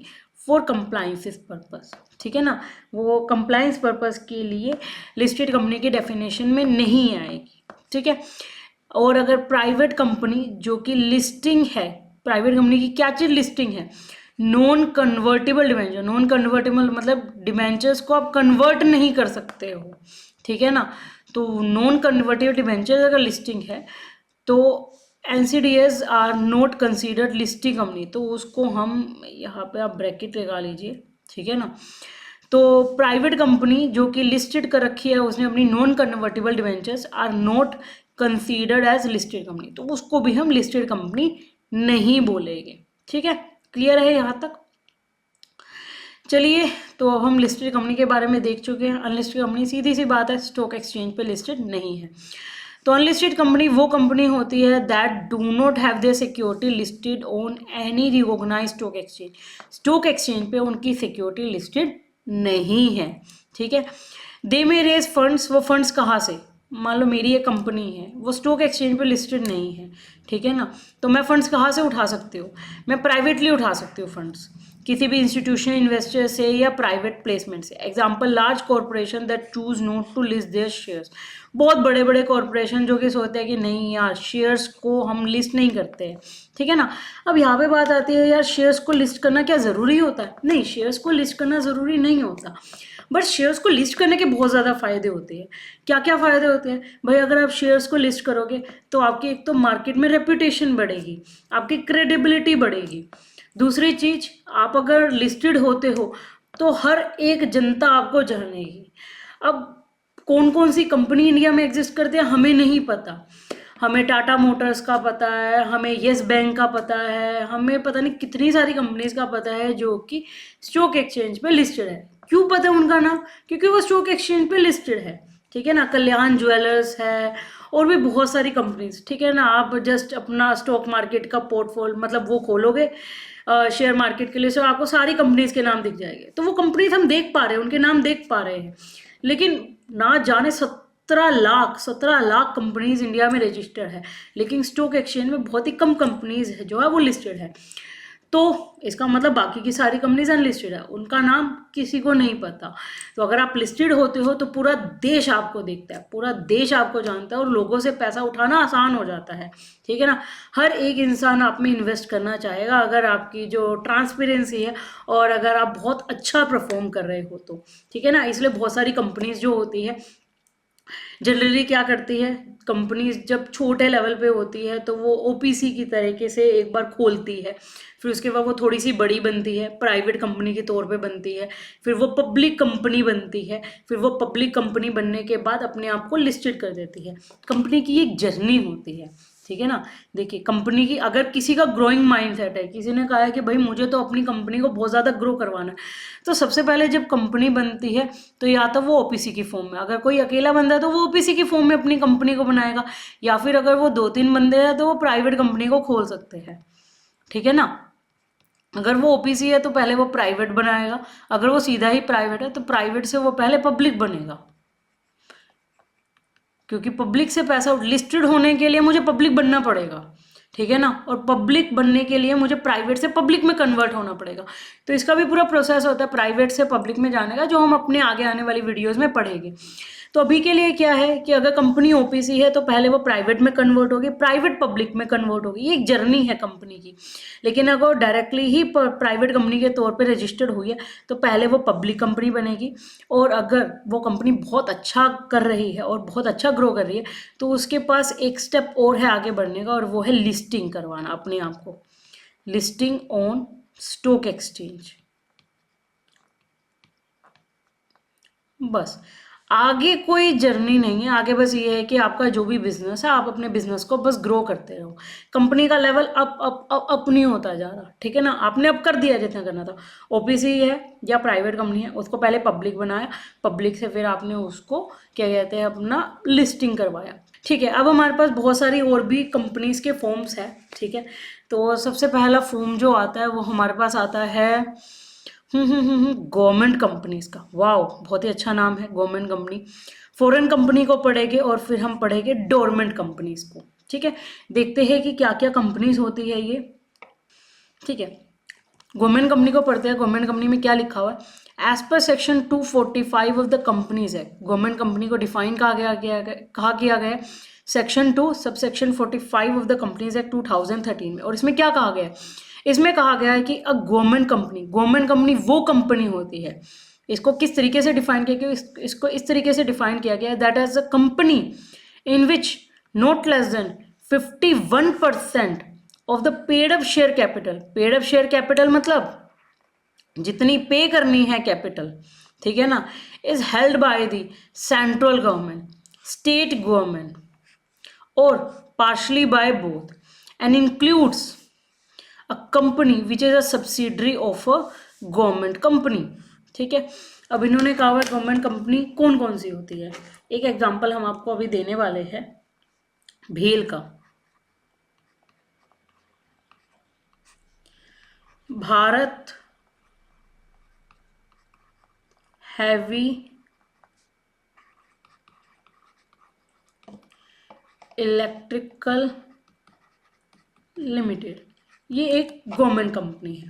Speaker 1: फॉर कंप्लाइंसेस पर्पस। ठीक है ना, वो कंप्लाइंस पर्पस के लिए लिस्टेड कंपनी की डेफिनेशन में नहीं आएगी। ठीक है, और अगर प्राइवेट कंपनी जो कि लिस्टिंग है, प्राइवेट कंपनी की क्या चीज़ लिस्टिंग है? Non convertible debenture. Non convertible मतलब डिबेंचर्स को आप कन्वर्ट नहीं कर सकते हो। ठीक है ना, तो नॉन कन्वर्टेबल डिबेंचर अगर लिस्टिंग है तो NCDs are not considered listing company, तो उसको हम यहाँ पे आप ब्रैकेट लगा लीजिए। ठीक है ना, तो प्राइवेट कंपनी जो कि लिस्टेड कर रखी है, उसने अपनी non convertible debentures are not considered as listed company, तो उसको भी हम लिस्टेड कंपनी नहीं बोलेंगे। ठीक है, क्लियर है यहाँ तक? चलिए, तो अब हम लिस्टेड कंपनी के बारे में देख चुके हैं। अनलिस्टेड कंपनी सीधी सी बात है, स्टॉक एक्सचेंज पे लिस्टेड नहीं है। तो अनलिस्टेड कंपनी वो कंपनी होती है that do not have their security listed on any recognised stock exchange. Stock exchange पे उनकी सिक्योरिटी लिस्टेड नहीं है। ठीक है, दे मे रेज फंड्स, वो फंड्स कहाँ से? मान लो मेरी एक कंपनी है, वो स्टॉक एक्सचेंज पे लिस्टेड नहीं है। ठीक है ना, तो मैं फंड्स कहाँ से उठा सकती हूँ? मैं प्राइवेटली उठा सकती हूँ फंड्स, किसी भी इंस्टीट्यूशनल इन्वेस्टर से या प्राइवेट प्लेसमेंट से। Example, large corporation that choose not to list their shares. बहुत बड़े बड़े कॉरपोरेशन जो कि सोचते हैं कि नहीं यार, शेयर्स को हम लिस्ट नहीं करते हैं। ठीक है ना, अब यहाँ पे बात आती है यार, शेयर्स को लिस्ट करना क्या ज़रूरी होता है? नहीं, शेयर्स को लिस्ट करना ज़रूरी नहीं होता, बट शेयर्स को लिस्ट करने के बहुत ज़्यादा फ़ायदे होते हैं। क्या क्या फ़ायदे होते हैं भाई? अगर आप शेयर्स को लिस्ट करोगे तो आपकी एक तो मार्केट में रेपुटेशन बढ़ेगी, आपकी क्रेडिबिलिटी बढ़ेगी। दूसरी चीज, आप अगर लिस्टेड होते हो तो हर एक जनता आपको जानेगी। अब कौन कौन सी कंपनी इंडिया में एग्जिस्ट करती है हमें नहीं पता। हमें टाटा मोटर्स का पता है, हमें येस बैंक का पता है, हमें पता नहीं कितनी सारी कंपनीज का पता है जो कि स्टॉक एक्सचेंज पे लिस्टेड है। क्यों पता है उनका नाम? क्योंकि वो स्टॉक एक्सचेंज पे लिस्टेड है, ठीक है ना। कल्याण ज्वेलर्स है और भी बहुत सारी कंपनीज, ठीक है ना। आप जस्ट अपना स्टॉक मार्केट का पोर्टफोलियो मतलब वो खोलोगे शेयर मार्केट के लिए, सो आपको सारी कंपनीज के नाम दिख जाएंगे। तो वो कंपनीज हम देख पा रहे हैं, उनके नाम देख पा रहे हैं, लेकिन ना जाने 17 लाख कंपनीज इंडिया में रजिस्टर्ड है, लेकिन स्टॉक एक्सचेंज में बहुत ही कम कंपनीज है जो है वो लिस्टेड है। तो इसका मतलब बाकी की सारी कंपनीज अनलिस्टेड है, उनका नाम किसी को नहीं पता। तो अगर आप लिस्टेड होते हो तो पूरा देश आपको देखता है, पूरा देश आपको जानता है और लोगों से पैसा उठाना आसान हो जाता है, ठीक है ना। हर एक इंसान आप में इन्वेस्ट करना चाहेगा अगर आपकी जो ट्रांसपेरेंसी है और अगर आप बहुत अच्छा परफॉर्म कर रहे हो तो, ठीक है ना। इसलिए बहुत सारी कंपनीज जो होती है जनरली क्या करती है, कंपनीज जब छोटे लेवल पे होती है तो वो ओपीसी की तरीके से एक बार खोलती है, फिर उसके बाद वो थोड़ी सी बड़ी बनती है, प्राइवेट कंपनी के तौर पे बनती है, फिर वो पब्लिक कंपनी बनती है, फिर वो पब्लिक कंपनी बनने के बाद अपने आप को लिस्टेड कर देती है। कंपनी की एक जर्नी होती है, ठीक है ना। देखिए कंपनी की अगर किसी का ग्रोइंग माइंडसेट है, किसी ने कहा है कि भाई मुझे तो अपनी कंपनी को बहुत ज़्यादा ग्रो करवाना है, तो सबसे पहले जब कंपनी बनती है तो या तो वो ओपीसी की फॉर्म में, अगर कोई अकेला बंदा है तो वो ओपीसी की फॉर्म में अपनी कंपनी को बनाएगा, या फिर अगर वो 2-3 बंदे हैं तो वो प्राइवेट कंपनी को खोल सकते हैं, ठीक है ना। अगर वो ओपीसी है तो पहले वो प्राइवेट बनाएगा, अगर वो सीधा ही प्राइवेट है तो प्राइवेट से वो पहले पब्लिक बनेगा, क्योंकि पब्लिक से पैसा लिस्टेड होने के लिए मुझे पब्लिक बनना पड़ेगा, ठीक है ना। और पब्लिक बनने के लिए मुझे प्राइवेट से पब्लिक में कन्वर्ट होना पड़ेगा। तो इसका भी पूरा प्रोसेस होता है प्राइवेट से पब्लिक में जाने का, जो हम अपने आगे आने वाली वीडियोस में पढ़ेंगे। तो अभी के लिए क्या है कि अगर कंपनी ओपीसी है तो पहले वो प्राइवेट में कन्वर्ट होगी, प्राइवेट पब्लिक में कन्वर्ट होगी, ये एक जर्नी है कंपनी की। लेकिन अगर डायरेक्टली ही प्राइवेट कंपनी के तौर पे रजिस्टर्ड हुई है तो पहले वो पब्लिक कंपनी बनेगी, और अगर वो कंपनी बहुत अच्छा कर रही है और बहुत अच्छा ग्रो कर रही है तो उसके पास एक स्टेप और है आगे बढ़ने का, और वो है लिस्टिंग करवाना अपने आप को, लिस्टिंग ऑन स्टॉक एक्सचेंज। बस आगे कोई जर्नी नहीं है, आगे बस ये है कि आपका जो भी बिजनेस है आप अपने बिजनेस को बस ग्रो करते रहो। कंपनी का लेवल अप नहीं होता जा रहा, ठीक है ना। आपने अब कर दिया जितना करना था। ओपीसी है या प्राइवेट कंपनी है, उसको पहले पब्लिक बनाया, पब्लिक से फिर आपने उसको क्या कहते हैं अपना लिस्टिंग करवाया, ठीक है। अब हमारे पास बहुत सारी और भी कंपनीज के फॉर्म्स है, ठीक है। तो सबसे पहला फॉर्म जो आता है वो हमारे पास आता है गवर्नमेंट कंपनीज का। वाओ, बहुत ही अच्छा नाम है गवर्नमेंट कंपनी। फॉरेन कंपनी को पढ़ेंगे और फिर हम पढ़ेंगे डोरमेंट कंपनीज को, ठीक है। देखते हैं कि क्या क्या कंपनीज होती है ये, ठीक है। गवर्नमेंट कंपनी को पढ़ते हैं। गवर्नमेंट कंपनी में क्या लिखा हुआ है? As per section 245 of the companies act, government company को डिफाइन कहा किया गया section 2 sub section 45 of the companies act 2013 में। और इसमें क्या कहा गया है? इसमें कहा गया है कि अ गवर्नमेंट कंपनी वो कंपनी होती है, इसको किस तरीके से डिफाइन किया गया, इसको इस तरीके से डिफाइन किया गया है, that is a company in which not less than 51% of the paid up share capital. Paid up share capital मतलब जितनी पे करनी है कैपिटल, ठीक है ना, is held by the central government, state government और partially by both, and includes a company which is a subsidiary of a government company, ठीक है। अब इन्होंने कहा हुआ गवर्नमेंट कंपनी कौन कौन सी होती है। एक एग्जांपल हम आपको अभी देने वाले हैं भेल का। भारत हैवी इलेक्ट्रिकल लिमिटेड, ये एक गवर्नमेंट कंपनी है,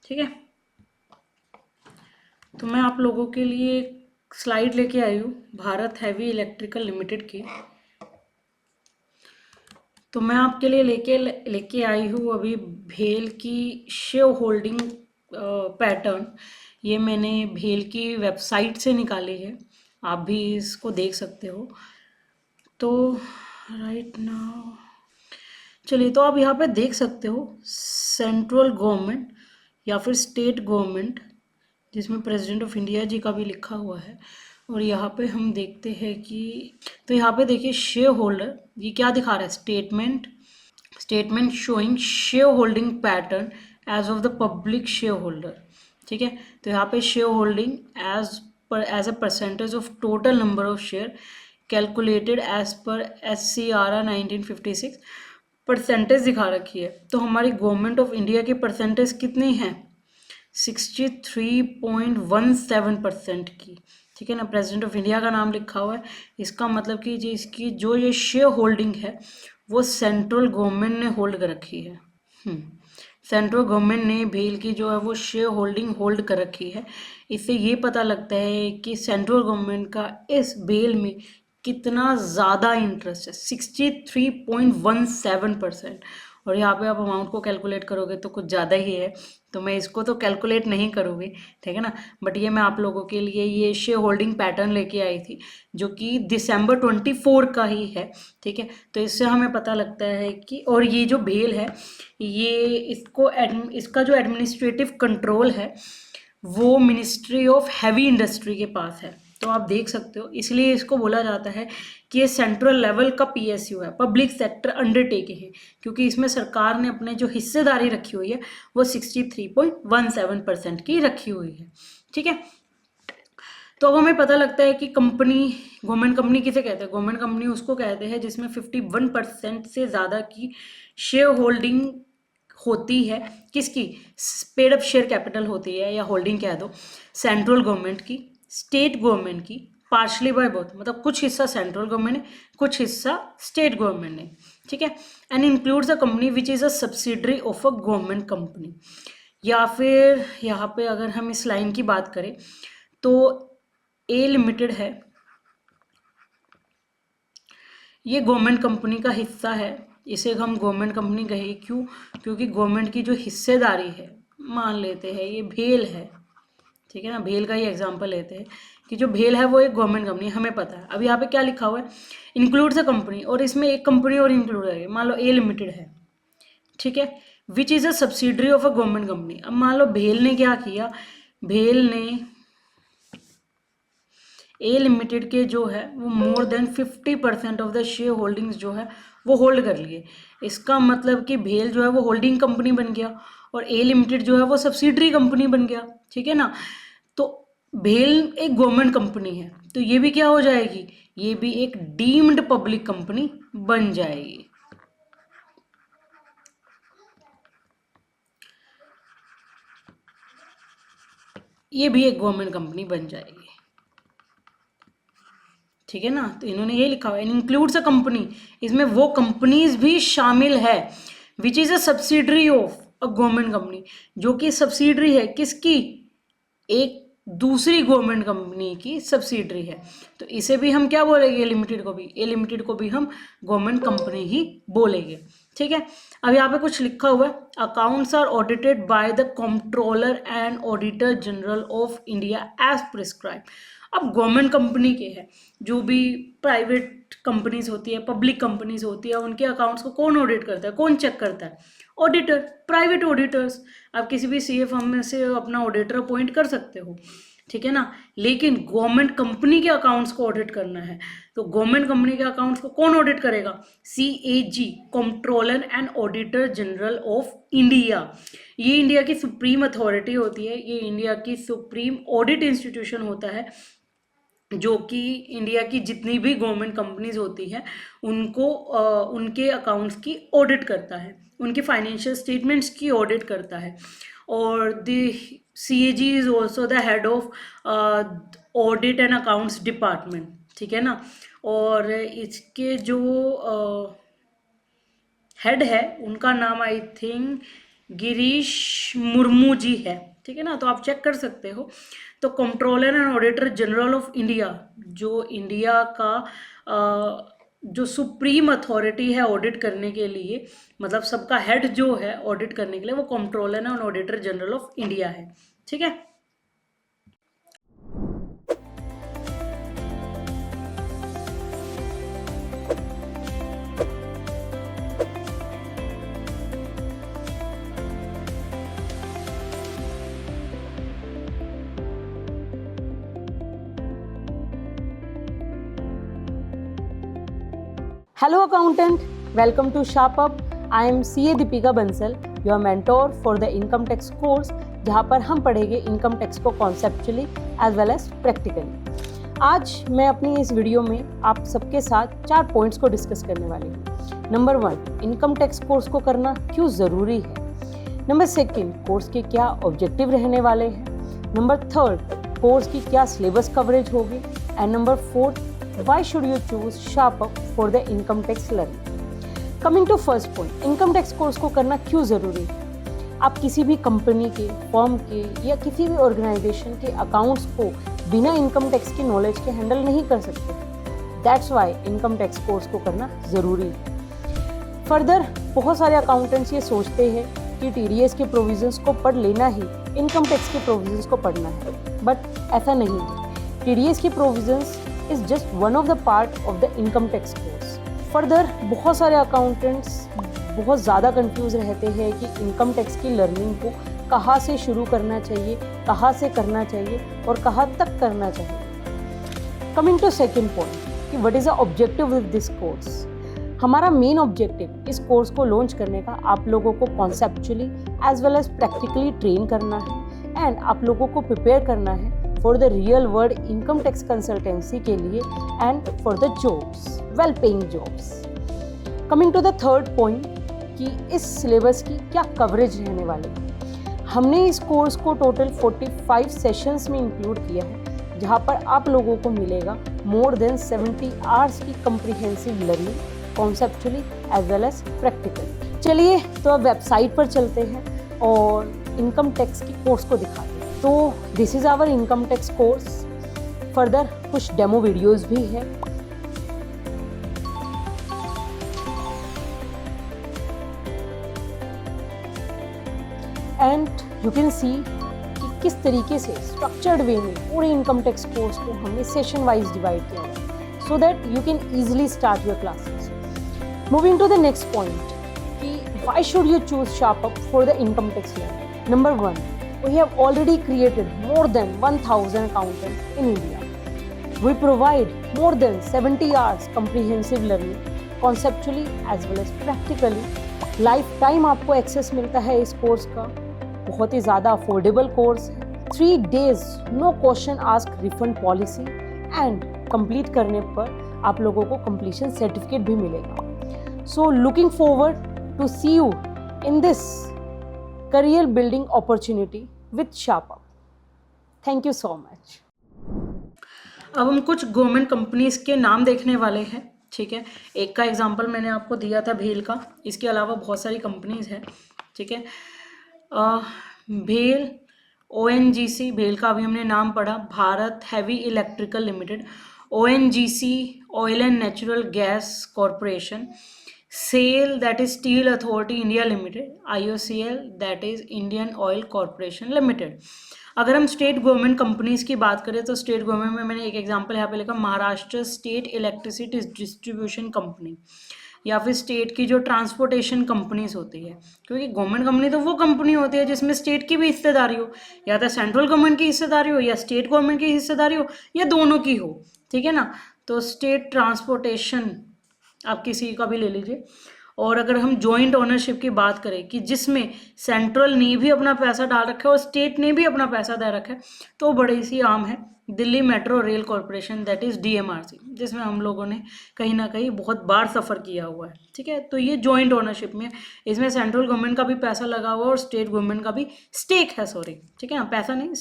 Speaker 1: ठीक है। तो मैं आप लोगों के लिए एक स्लाइड लेके आई हूँ भारत हैवी इलेक्ट्रिकल लिमिटेड की। तो मैं आपके लिए लेके आई हूँ अभी भेल की शेयर होल्डिंग पैटर्न। ये मैंने भेल की वेबसाइट से निकाली है, आप भी इसको देख सकते हो। तो राइट नाउ चलिए, तो आप यहाँ पे देख सकते हो सेंट्रल गवर्नमेंट या फिर स्टेट गवर्नमेंट, जिसमें प्रेसिडेंट ऑफ इंडिया जी का भी लिखा हुआ है। और यहाँ पे हम देखते हैं कि, तो यहाँ पे देखिए शेयर होल्डर, ये क्या दिखा रहा है, statement showing share holding pattern as of the public share holder. ठीक है, तो यहाँ पे share holding as a percentage of total number of share calculated as per SCRA 1956 percentage दिखा रखी है। तो हमारी गवर्नमेंट ऑफ इंडिया की परसेंटेज कितनी है, 63.17% की। ठीक है ना, प्रेसिडेंट ऑफ इंडिया का नाम लिखा हुआ है, इसका मतलब कि इसकी जो ये शेयर होल्डिंग है वो सेंट्रल गवर्नमेंट ने होल्ड कर रखी है। सेंट्रल गवर्नमेंट ने भेल की जो है वो शेयर होल्डिंग होल्ड कर रखी है। इससे ये पता लगता है कि सेंट्रल गवर्नमेंट का इस भेल में कितना ज़्यादा इंटरेस्ट है, 63.17%। और यहाँ पे आप अमाउंट को कैलकुलेट करोगे तो कुछ ज़्यादा ही है, तो मैं इसको तो कैलकुलेट नहीं करूँगी, ठीक है ना। बट ये मैं आप लोगों के लिए ये शेयर होल्डिंग पैटर्न लेके आई थी, जो कि दिसंबर 24 का ही है। ठीक है, तो इससे हमें पता लगता है कि, और ये जो भेल है ये इसका जो एडमिनिस्ट्रेटिव कंट्रोल है वो मिनिस्ट्री ऑफ हैवी इंडस्ट्री के पास है। तो आप देख सकते हो, इसलिए इसको बोला जाता है कि ये सेंट्रल लेवल का PSU है, पब्लिक सेक्टर अंडरटेकिंग है, क्योंकि इसमें सरकार ने अपने जो हिस्सेदारी रखी हुई है वो 63.17% की रखी हुई है। ठीक है, तो अब हमें पता लगता है कि गवर्नमेंट कंपनी किसे कहते हैं। गवर्नमेंट कंपनी उसको कहते हैं जिसमें 51% से ज़्यादा की शेयर होल्डिंग होती है। किसकी, पेड अप शेयर कैपिटल होती है, या होल्डिंग कह दो, सेंट्रल गवर्नमेंट की, स्टेट गवर्नमेंट की, पार्शली बाय बोथ, मतलब कुछ हिस्सा सेंट्रल गवर्नमेंट ने, कुछ हिस्सा स्टेट गवर्नमेंट ने। ठीक है, and includes a company which is a subsidiary of a government company. या फिर यहाँ पे अगर हम इस लाइन की बात करें तो ए लिमिटेड है, ये गवर्नमेंट कंपनी का हिस्सा है। इसे हम गवर्नमेंट कंपनी कहे क्यों, क्योंकि गवर्नमेंट की जो हिस्सेदारी है, मान लेते हैं ये भेल है, ठीक है ना, भेल का ही एग्जांपल लेते हैं कि जो भेल है वो एक गवर्नमेंट कंपनी, हमें पता है। अब यहाँ पे क्या लिखा हुआ है, इंक्लूड्स अ कंपनी, और इसमें एक कंपनी और इंक्लूड है, मान लो ए लिमिटेड है, ठीक है, which is a subsidiary of a government company. अब मान लो भेल ने क्या किया, भेल ने ए लिमिटेड के जो है वो मोर than 50% of the share holdings जो है वो होल्ड कर लिए। इसका मतलब कि भेल जो है वो होल्डिंग कंपनी बन गया और ए लिमिटेड जो है वो सब्सिडरी कंपनी बन गया। ठीक है ना, तो भेल एक गवर्नमेंट कंपनी है, तो ये भी क्या हो जाएगी, ये भी एक डीम्ड पब्लिक कंपनी बन जाएगी। ये भी एक गवर्नमेंट कंपनी बन जाएगी। ठीक है ना, तो इन्होंने ये लिखा हुआ है, इंक्लूड्स अ कंपनी, इसमें वो कंपनीज भी शामिल है which is a subsidiary of a government company, जो कि सब्सिडरी है किसकी, एक दूसरी गवर्नमेंट कंपनी की सब्सिडरी है। तो इसे भी हम क्या बोलेंगे, लिमिटेड को भी, ए लिमिटेड को भी हम गवर्नमेंट कंपनी ही बोलेंगे। ठीक है, अब यहाँ पे कुछ लिखा हुआ है, accounts are audited by the controller and auditor general of India as prescribe. अब गवर्नमेंट कंपनी के हैं, जो भी प्राइवेट कंपनीज होती है, पब्लिक कंपनीज होती है, उनके अकाउंट्स को कौन ऑडिट करता है, कौन चेक करता है, ऑडिटर, प्राइवेट ऑडिटर्स। आप किसी भी CA फर्म में से अपना ऑडिटर अपॉइंट कर सकते हो, ठीक है ना। लेकिन गवर्नमेंट कंपनी के अकाउंट्स को ऑडिट करना है, तो गवर्नमेंट कंपनी के अकाउंट्स को कौन ऑडिट करेगा, CAG, controller and auditor general of India. ये इंडिया की सुप्रीम अथॉरिटी होती है, ये इंडिया की सुप्रीम ऑडिट इंस्टीट्यूशन होता है, जो कि इंडिया की जितनी भी गवर्नमेंट कंपनीज होती हैं उनको उनके अकाउंट्स की ऑडिट करता है, उनके फाइनेंशियल स्टेटमेंट्स की ऑडिट करता है। और the CAG is also the head of audit and accounts department. ठीक है ना, और इसके जो हेड है उनका नाम आई थिंक गिरीश मुर्मू जी है। ठीक है ना, तो आप चेक कर सकते हो। तो controller and auditor general of India, जो इंडिया का जो सुप्रीम अथॉरिटी है ऑडिट करने के लिए, मतलब सबका हेड जो है ऑडिट करने के लिए, वो controller and auditor general of India है। ठीक है, Hello accountant, welcome to Sharp Up. I am CA Deepika Bansal, your mentor for the income tax course, जहाँ पर हम पढ़ेंगे इनकम टैक्स को conceptually as well as practically. आज मैं अपनी इस वीडियो में आप सबके साथ 4 पॉइंट्स को डिस्कस करने वाली हूँ। नंबर 1, इनकम टैक्स कोर्स को करना क्यों ज़रूरी है। नंबर 2, कोर्स के क्या ऑब्जेक्टिव रहने वाले हैं। नंबर 3, कोर्स की क्या सिलेबस कवरेज होगी। And number 4, why should you choose sharp up for the income tax learning. Coming to first point, income tax course को करना क्यों ज़रूरी है। आप किसी भी कंपनी के, फर्म के या किसी भी ऑर्गेनाइजेशन के अकाउंट्स को बिना इनकम टैक्स की नॉलेज के हैंडल नहीं कर सकते। That's why income tax course को करना ज़रूरी है। फर्दर बहुत सारे अकाउंटेंट्स ये सोचते हैं कि टीडीएस के प्रोविजंस को पढ़ लेना ही इनकम टैक्स के प्रोविजंस को पढ़ना है, बट ऐसा नहीं है। टीडीएस के provisions is just one of the part of the income tax course. Further बहुत सारे अकाउंटेंट्स बहुत ज़्यादा कंफ्यूज रहते हैं कि इनकम टैक्स की लर्निंग को कहाँ से शुरू करना चाहिए, कहाँ से करना चाहिए और कहाँ तक करना चाहिए। कमिंग टू सेकेंड पॉइंट कि what is the objective with this course. हमारा मेन ऑब्जेक्टिव इस कोर्स को लॉन्च करने का आप लोगों को conceptually as well as practically train करना है एंड आप लोगों को प्रिपेयर करना है for the real world income tax consultancy के लिए and for the jobs, well paying jobs. Coming to the third point कि इस सिलेबस की क्या कवरेज रहने वाली है। हमने इस कोर्स को टोटल 45 सेशंस में इंक्लूड किया है, जहाँ पर आप लोगों को मिलेगा मोर देन 70 आवर्स की comprehensive learning conceptually as well as practically. चलिए तो अब वेबसाइट पर चलते हैं और इनकम टैक्स की कोर्स को दिखाते हैं। तो this is our income tax course. Further कुछ डेमो वीडियोज़ भी है। एंड यू कैन सी कि किस तरीके से स्ट्रक्चर्ड वे में पूरे इनकम टैक्स कोर्स को हमने सेशन वाइज डिवाइड किया है so that you can easily start your classes. Moving to the next point कि why should you choose sharp up for the income tax learning. Number 1, we have already created more than 1000 accountants in India. We provide more than 70 hours comprehensive learning conceptually as well as practically. Life time आपको access मिलता है इस course का। बहुत ही ज़्यादा affordable course है। 3 days no question ask refund policy and complete करने पर आप लोगों को कंप्लीशन सर्टिफिकेट भी मिलेगा। So looking forward to see you in this career building opportunity with Sharp Up. Thank you so much. अब हम कुछ गवर्नमेंट कंपनीज के नाम देखने वाले हैं, ठीक है। एक का एग्जांपल मैंने आपको दिया था भेल का, इसके अलावा बहुत सारी कंपनीज हैं, ठीक है। भेल, ONGC, भेल का अभी हमने नाम पढ़ा, Bharat heavy electrical limited, ONGC oil and natural gas corporation, SAIL that is steel authority India limited, IOCL that is Indian oil corporation limited. अगर हम स्टेट गवर्नमेंट कंपनीज की बात करें तो स्टेट गवर्नमेंट में मैंने एक एग्जांपल यहाँ पे लिखा, Maharashtra state electricity distribution company, या फिर स्टेट की जो ट्रांसपोर्टेशन कंपनीज होती है, क्योंकि गवर्नमेंट कंपनी तो वो कंपनी होती है जिसमें स्टेट की भी हिस्सेदारी हो, या तो सेंट्रल गवर्नमेंट की हिस्सेदारी हो या स्टेट गवर्नमेंट की हिस्सेदारी हो या दोनों की हो, ठीक है ना। तो स्टेट ट्रांसपोर्टेशन आप किसी का भी ले लीजिए। और अगर हम जॉइंट ओनरशिप की बात करें कि जिसमें सेंट्रल ने भी अपना पैसा डाल रखा है और स्टेट ने भी अपना पैसा दे रखा है, तो बड़ी सी आम है Delhi metro rail corporation that is DMRC, जिसमें हम लोगों ने कहीं ना कहीं बहुत बार सफ़र किया हुआ है, ठीक है। तो ये जॉइंट ओनरशिप में, इसमें सेंट्रल गवर्नमेंट का भी पैसा लगा हुआ है और स्टेट गवर्नमेंट का भी स्टेक है, सॉरी, ठीक है ना, पैसा नहीं,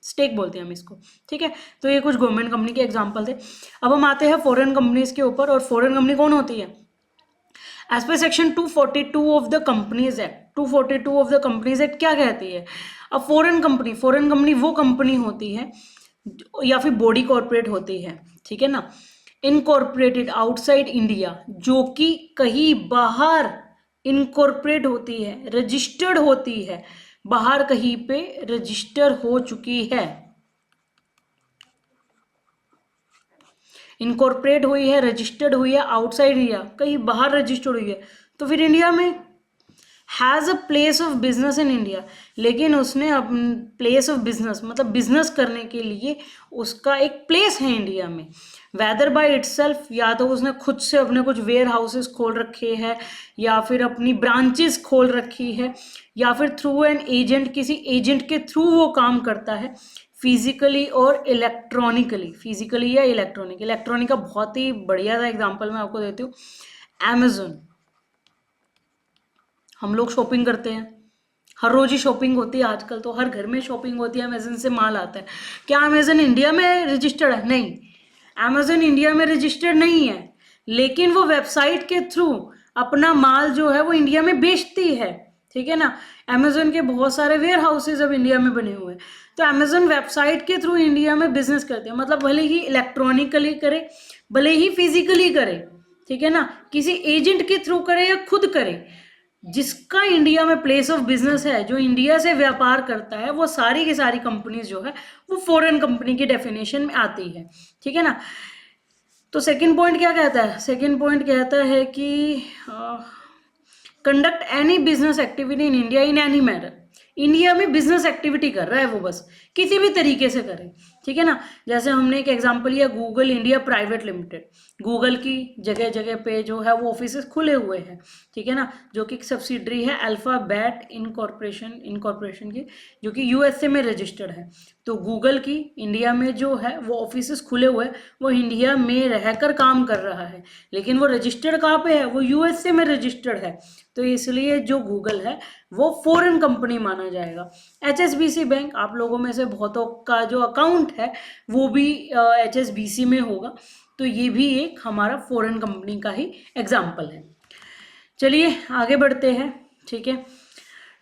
Speaker 1: स्टेक बोलते हैं हम इसको, ठीक है। तो ये कुछ गवर्नमेंट कंपनी के एग्जाम्पल थे। अब हम आते हैं फॉरेन कंपनीज के ऊपर। और फॉरेन कंपनी कौन होती है? As per section 242 of the companies act, 242 of the companies act क्या कहती है? अब फॉरेन कंपनी वो कंपनी होती है या फिर बॉडी कॉर्पोरेट होती है, ठीक है ना, इनकॉर्पोरेटेड आउटसाइड इंडिया, जो कि कहीं बाहर इनकॉर्पोरेट होती है, रजिस्टर्ड होती है, बाहर कहीं पे रजिस्टर हो चुकी है, इनकॉर्पोरेट हुई है, रजिस्टर्ड हुई है आउटसाइड इंडिया, कहीं बाहर रजिस्टर्ड हुई है, तो फिर इंडिया में has a place of business in India, लेकिन उसने प्लेस ऑफ बिजनेस मतलब बिजनेस करने के लिए उसका एक प्लेस है इंडिया में, वेदर बाय इटसेल्फ, या तो उसने खुद से अपने कुछ वेयर हाउसेस खोल रखे हैं, या फिर अपनी ब्रांचेस खोल रखी है, या फिर थ्रू एन एजेंट, किसी एजेंट के थ्रू वो काम करता है, फिजिकली और इलेक्ट्रॉनिकली, फिजिकली या इलेक्ट्रॉनिक। इलेक्ट्रॉनिक का बहुत ही बढ़िया सा एग्जांपल मैं आपको देती हूँ, अमेजोन। हम लोग शॉपिंग करते हैं, हर रोज ही शॉपिंग होती है, आजकल तो हर घर में शॉपिंग होती है, अमेजन से माल आता है। क्या अमेजन इंडिया में रजिस्टर्ड है? नहीं, अमेजन इंडिया में रजिस्टर्ड नहीं है, लेकिन वो वेबसाइट के थ्रू अपना माल जो है वो इंडिया में बेचती है, ठीक है ना। अमेजन के बहुत सारे वेयर हाउसेज अब इंडिया में बने हुए हैं, तो अमेजन वेबसाइट के थ्रू इंडिया में बिजनेस करते हैं, मतलब भले ही इलेक्ट्रॉनिकली करे, भले ही फिजिकली करे, ठीक है ना, किसी एजेंट के थ्रू करे या खुद करे, जिसका इंडिया में प्लेस ऑफ बिजनेस है, जो इंडिया से व्यापार करता है, वो सारी की सारी कंपनीज जो है वो फॉरेन कंपनी की डेफिनेशन में आती है, ठीक है ना। तो सेकंड पॉइंट क्या कहता है? सेकंड पॉइंट कहता है कि conduct any business activity in India in any manner. India में बिजनेस एक्टिविटी कर रहा है वो, बस किसी भी तरीके से करे, ठीक है ना। जैसे हमने एक एग्जांपल लिया, Google India private limited, Google की जगह जगह पे जो है वो ऑफिसेस खुले हुए हैं, ठीक है ना, जो कि एक सब्सिडरी है अल्फाबेट इनकॉर्पोरेशन की, जो कि यूएसए में रजिस्टर्ड है। तो गूगल की इंडिया में जो है वो ऑफिसेस खुले हुए हैं, वो इंडिया में रहकर काम कर रहा है, लेकिन वो रजिस्टर्ड कहाँ पे है? वो यूएसए में रजिस्टर्ड है, तो इसलिए जो गूगल है वो फॉरेन कंपनी माना जाएगा। एचएसबीसी बैंक, आप लोगों में से बहुतों का जो अकाउंट है वो भी एचएसबीसी में होगा, तो ये भी एक हमारा फॉरेन कंपनी का ही एग्जाम्पल है। चलिए आगे बढ़ते हैं, ठीक है।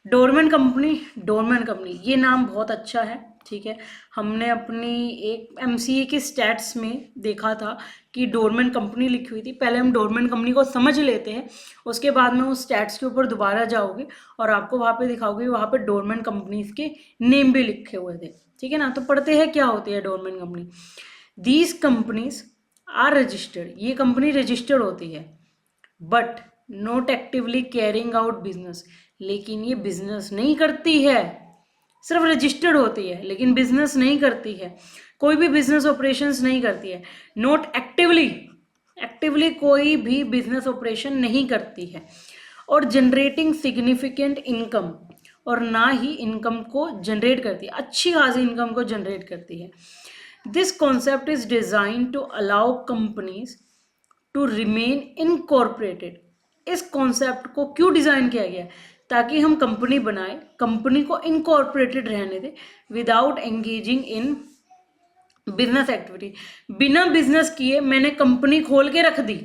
Speaker 1: डोरमेंट कंपनी, ये नाम बहुत अच्छा है, ठीक है। हमने अपनी एक एमसीए के स्टैट्स में देखा था कि डोरमेंट कंपनी लिखी हुई थी। पहले हम डोरमेंट कंपनी को समझ लेते हैं, उसके बाद में उस स्टैट्स के ऊपर दोबारा जाओगे और आपको वहाँ पे दिखाओगे, वहाँ पे डोरमेंट कंपनीज के नेम भी लिखे हुए थे, ठीक है ना। तो पढ़ते हैं क्या होती है dormant company. These companies are registered, ये कंपनी रजिस्टर्ड होती है, but not actively carrying out business, लेकिन ये बिजनेस नहीं करती है, सिर्फ रजिस्टर्ड होती है लेकिन बिजनेस नहीं करती है, कोई भी बिजनेस ऑपरेशंस नहीं करती है। नॉट एक्टिवली कोई भी बिजनेस ऑपरेशन नहीं करती है, और जनरेटिंग सिग्निफिकेंट इनकम, और ना ही इनकम को जनरेट करती है, अच्छी खासी इनकम को जनरेट करती है। This concept is design to allow companies to remain incorporated. इस कॉन्सेप्ट को क्यों डिजाइन किया गया? ताकि हम कंपनी बनाए, कंपनी को इनकॉर्पोरेटेड रहने दें, without engaging in business activity. बिना बिजनेस किए मैंने कंपनी खोल के रख दी,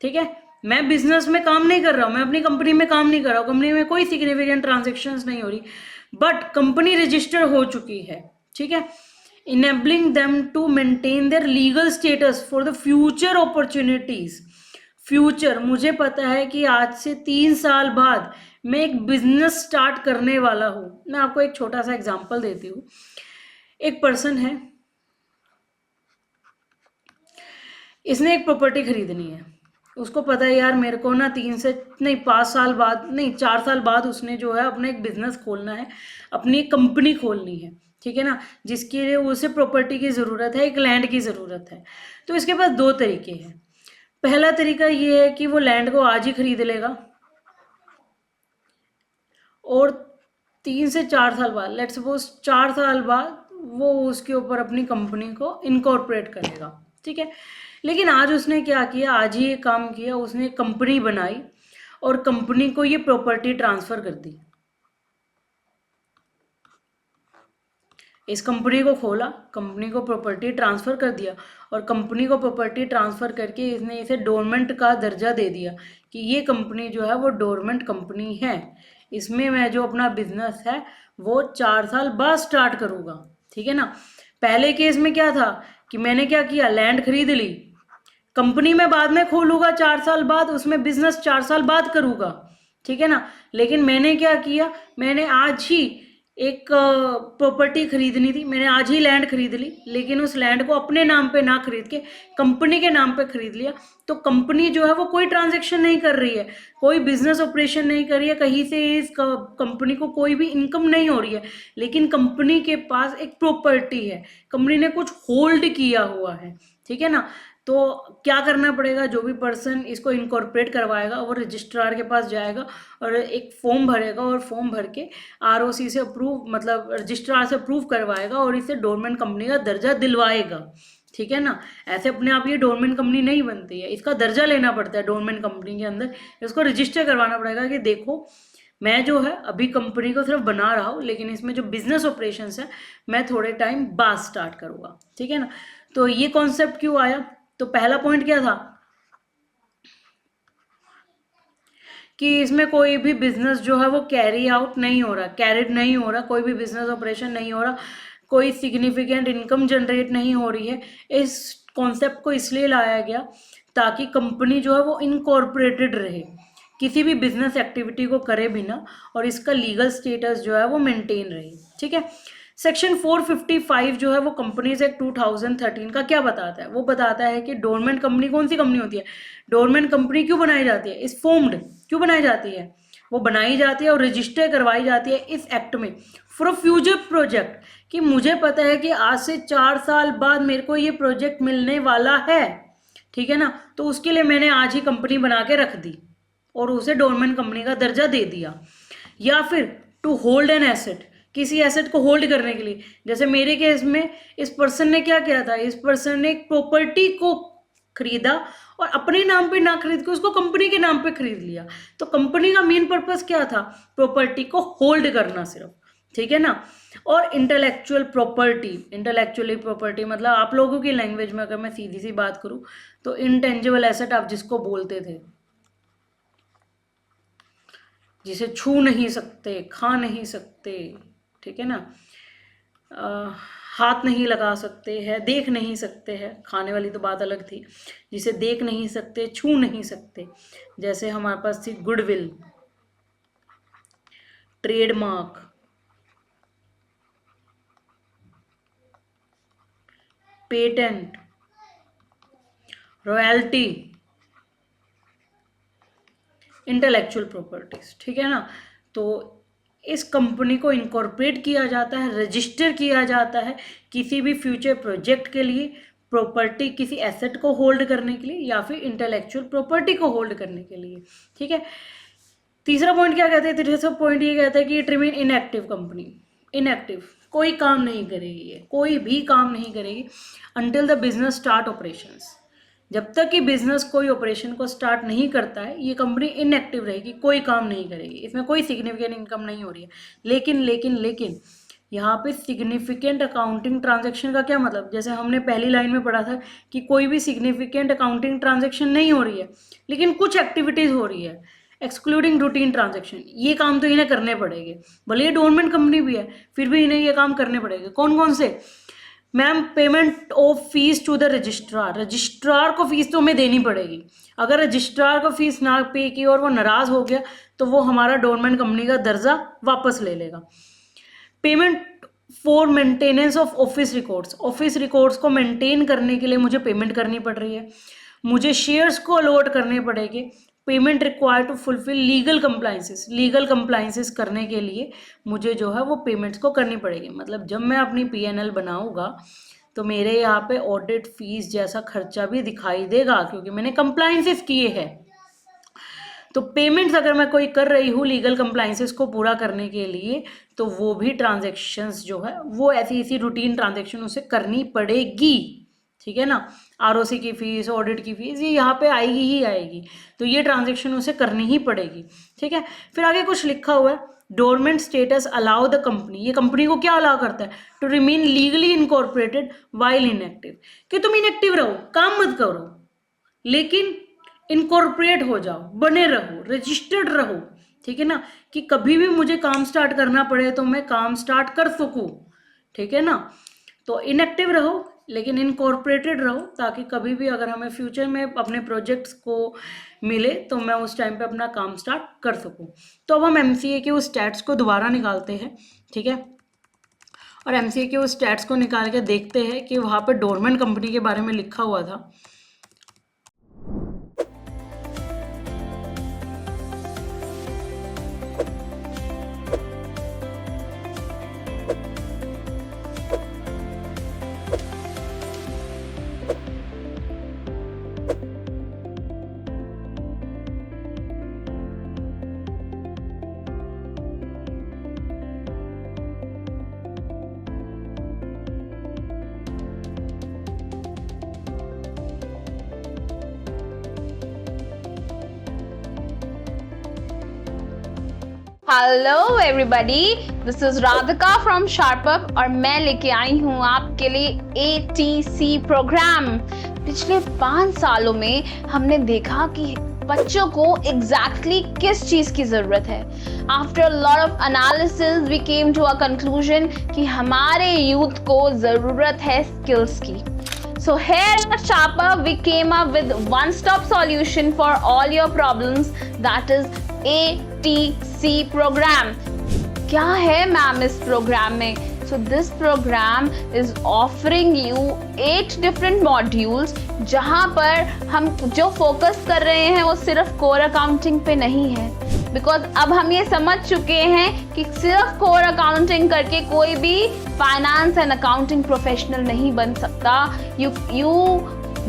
Speaker 1: ठीक है, मैं बिजनेस में काम नहीं कर रहा हूं, मैं अपनी कंपनी में काम नहीं कर रहा हूं, कंपनी में कोई सिग्निफिकेंट ट्रांजेक्शन्स नहीं हो रही, बट कंपनी रजिस्टर्ड हो चुकी है, ठीक है। Enabling them to maintain their legal status for the future opportunities. Future, मुझे पता है कि आज से 3 साल बाद मैं एक बिजनेस स्टार्ट करने वाला हूँ। मैं आपको एक छोटा सा एग्जांपल देती हूँ। एक पर्सन है, इसने एक प्रॉपर्टी खरीदनी है, उसको पता है यार मेरे को ना 5 साल बाद नहीं 4 साल बाद उसने जो है अपना एक बिजनेस खोलना है, अपनी एक कंपनी खोलनी है, ठीक है ना, जिसके लिए उसे प्रॉपर्टी की ज़रूरत है, एक लैंड की ज़रूरत है। तो इसके पास 2 तरीके हैं। पहला तरीका ये है कि वो लैंड को आज ही खरीद लेगा और 3 से 4 साल बाद, लेट्स सपोज 4 साल बाद, वो उसके ऊपर अपनी कंपनी को इनकॉर्पोरेट करेगा, ठीक है। लेकिन आज उसने क्या किया, आज ही ये काम किया, उसने कंपनी बनाई और कंपनी को ये प्रॉपर्टी ट्रांसफ़र कर दी। इस कंपनी को खोला, कंपनी को प्रॉपर्टी ट्रांसफ़र कर दिया, और कंपनी को प्रॉपर्टी ट्रांसफ़र करके इसने इसे डोरमेंट का दर्जा दे दिया कि ये कंपनी जो है वो डोरमेंट कंपनी है, इसमें मैं जो अपना बिजनेस है वो 4 साल बाद स्टार्ट करूँगा, ठीक है ना। पहले केस में क्या था कि मैंने क्या किया, लैंड खरीद ली, कंपनी में बाद में खोलूँगा 4 साल बाद, उसमें बिजनेस 4 साल बाद करूँगा, ठीक है ना। लेकिन मैंने क्या किया, मैंने आज ही एक प्रॉपर्टी खरीदनी थी, मैंने आज ही लैंड खरीद ली, लेकिन उस लैंड को अपने नाम पे ना खरीद के कंपनी के नाम पे खरीद लिया, तो कंपनी जो है वो कोई ट्रांजैक्शन नहीं कर रही है, कोई बिजनेस ऑपरेशन नहीं कर रही है, कहीं से इस कंपनी को कोई भी इनकम नहीं हो रही है, लेकिन कंपनी के पास एक प्रॉपर्टी है, कंपनी ने कुछ होल्ड किया हुआ है, ठीक है ना। तो क्या करना पड़ेगा, जो भी पर्सन इसको इनकॉर्पोरेट करवाएगा वो रजिस्ट्रार के पास जाएगा और एक फॉर्म भरेगा, और फॉर्म भर के आरओसी से अप्रूव, मतलब रजिस्ट्रार से अप्रूव करवाएगा और इसे डोरमेंट कंपनी का दर्जा दिलवाएगा, ठीक है ना। ऐसे अपने आप ये डोरमेंट कंपनी नहीं बनती है, इसका दर्जा लेना पड़ता है डोरमेंट कंपनी के अंदर, इसको रजिस्टर करवाना पड़ेगा कि देखो मैं जो है अभी कंपनी को सिर्फ बना रहा हूँ, लेकिन इसमें जो बिजनेस ऑपरेशंस है मैं थोड़े टाइम बाद स्टार्ट करूँगा, ठीक है ना। तो ये कॉन्सेप्ट क्यों आया, तो पहला पॉइंट क्या था कि इसमें कोई भी बिजनेस जो है वो कैरी आउट नहीं हो रहा, कैरिड नहीं हो रहा, कोई भी बिजनेस ऑपरेशन नहीं हो रहा, कोई सिग्निफिकेंट इनकम जनरेट नहीं हो रही है। इस कॉन्सेप्ट को इसलिए लाया गया ताकि कंपनी जो है वो इनकॉर्पोरेटेड रहे, किसी भी बिजनेस एक्टिविटी को करे बिना, और इसका लीगल स्टेटस जो है वो मेंटेन रहे, ठीक है। सेक्शन 455 जो है वो कंपनीज एक्ट 2013 का क्या बताता है, वो बताता है कि डोरमेंट कंपनी कौन सी कंपनी होती है, डोरमेंट कंपनी क्यों बनाई जाती है, इस फॉर्म्ड क्यों बनाई जाती है, वो बनाई जाती है और रजिस्टर करवाई जाती है इस एक्ट में फॉर फ्यूचर प्रोजेक्ट, कि मुझे पता है कि आज से 4 साल बाद मेरे को ये प्रोजेक्ट मिलने वाला है, ठीक है ना, तो उसके लिए मैंने आज ही कंपनी बना के रख दी और उसे डोरमेंट कंपनी का दर्जा दे दिया। या फिर टू होल्ड एन एसेट, किसी एसेट को होल्ड करने के लिए, जैसे मेरे केस में इस पर्सन ने क्या किया था, इस पर्सन ने एक प्रॉपर्टी को खरीदा और अपने नाम पे ना खरीद के उसको कंपनी के नाम पे खरीद लिया, तो कंपनी का मेन पर्पस क्या था, प्रॉपर्टी को होल्ड करना सिर्फ, ठीक है ना। और इंटेलेक्चुअल प्रॉपर्टी, इंटेलेक्चुअली प्रॉपर्टी मतलब आप लोगों की लैंग्वेज में अगर मैं सीधी सी बात करूं तो इंटेंजिबल एसेट आप जिसको बोलते थे, जिसे छू नहीं सकते, खा नहीं सकते, ठीक है ना, हाथ नहीं लगा सकते हैं, देख नहीं सकते हैं, खाने वाली तो बात अलग थी, जिसे देख नहीं सकते, छू नहीं सकते, जैसे हमारे पास थी goodwill, trademark, patent, royalty, intellectual properties, ठीक है ना। तो इस कंपनी को इनकॉर्पोरेट किया जाता है, रजिस्टर किया जाता है किसी भी फ्यूचर प्रोजेक्ट के लिए, प्रॉपर्टी किसी एसेट को होल्ड करने के लिए या फिर इंटेलेक्चुअल प्रॉपर्टी को होल्ड करने के लिए, ठीक है। तीसरा पॉइंट क्या कहते हैं, तीसरा पॉइंट ये कहता है कि it remain inactive company, inactive कोई काम नहीं करेगी, ये कोई भी काम नहीं करेगी until the business start operations, जब तक कि बिजनेस कोई ऑपरेशन को स्टार्ट नहीं करता है ये कंपनी इनएक्टिव रहेगी, कोई काम नहीं करेगी, इसमें कोई सिग्निफिकेंट इनकम नहीं हो रही है। लेकिन यहाँ पे सिग्निफिकेंट अकाउंटिंग ट्रांजैक्शन का क्या मतलब, जैसे हमने पहली लाइन में पढ़ा था कि कोई भी सिग्निफिकेंट अकाउंटिंग ट्रांजैक्शन नहीं हो रही है, लेकिन कुछ एक्टिविटीज़ हो रही है एक्सक्लूडिंग रूटीन ट्रांजैक्शन, ये काम तो इन्हें करने पड़ेंगे, भले ये डोरमेंट कंपनी भी है फिर भी इन्हें ये काम करने पड़ेंगे। कौन कौन से, ma'am payment of fees to the registrar, registrar को फीस तो हमें देनी पड़ेगी, अगर रजिस्ट्रार को फीस ना पे की और वो नाराज़ हो गया तो वो हमारा डोरमेंट कंपनी का दर्जा वापस ले लेगा। Payment for maintenance of office records, office records को मेंटेन करने के लिए मुझे पेमेंट करनी पड़ रही है, मुझे शेयर्स को अलॉट करने पड़ेंगे, payment required to fulfil legal compliances, legal compliances करने के लिए मुझे जो है वो पेमेंट्स को करनी पड़ेगी, मतलब जब मैं अपनी पीएनएल बनाऊंगा तो मेरे यहाँ पे ऑडिट फीस जैसा खर्चा भी दिखाई देगा क्योंकि मैंने कंप्लाइंसेस किए हैं। तो पेमेंट्स अगर मैं कोई कर रही हूँ लीगल कंप्लाइंसेस को पूरा करने के लिए तो वो भी ट्रांजेक्शन्स जो है वो ऐसी रूटीन ट्रांजेक्शन उसे करनी पड़ेगी, ठीक है ना। आरओसी की फीस, ऑडिट की फीस ये यहाँ पे आएगी ही आएगी, तो ये ट्रांजेक्शन उसे करनी ही पड़ेगी, ठीक है। फिर आगे कुछ लिखा हुआ है, dormant status allow the company, ये कंपनी को क्या अलाउ करता है, to remain legally incorporated while inactive, कि तुम इनएक्टिव रहो, काम मत करो, लेकिन इनकॉर्पोरेट हो जाओ, बने रहो, रजिस्टर्ड रहो, ठीक है ना, कि कभी भी मुझे काम स्टार्ट करना पड़े तो मैं काम स्टार्ट कर सकूँ, ठीक है ना। तो इनएक्टिव रहो, लेकिन इनकॉर्पोरेटेड रहो, ताकि कभी भी अगर हमें फ्यूचर में अपने प्रोजेक्ट्स को मिले तो मैं उस टाइम पे अपना काम स्टार्ट कर सकूं। तो अब हम एमसीए के उस स्टैट्स को दोबारा निकालते हैं, ठीक है। और एमसीए के उस स्टैट्स को निकाल के देखते हैं कि वहाँ पे डोरमेंट कंपनी के बारे में लिखा हुआ था।
Speaker 2: Hello everybody, this is Radhika from SharpUp और मैं लेके आई हूँ आपके लिए ATC प्रोग्राम। पिछले 5 सालों में हमने देखा कि बच्चों को एग्जैक्टली किस चीज की जरूरत है। After a lot of analysis we came to a conclusion कि हमारे यूथ को जरूरत है स्किल्स की। So here at Sharper we came up with one-stop solution for all your problems, that is ATC program. क्या है मैम इस programme में? So this program is offering you 8 different modules, जहाँ पर हम जो फोकस कर रहे हैं वो सिर्फ कोर अकाउंटिंग पे नहीं है, बिकॉज अब हम ये समझ चुके हैं कि सिर्फ कोर अकाउंटिंग करके कोई भी फाइनेंस एंड अकाउंटिंग प्रोफेशनल नहीं बन सकता। You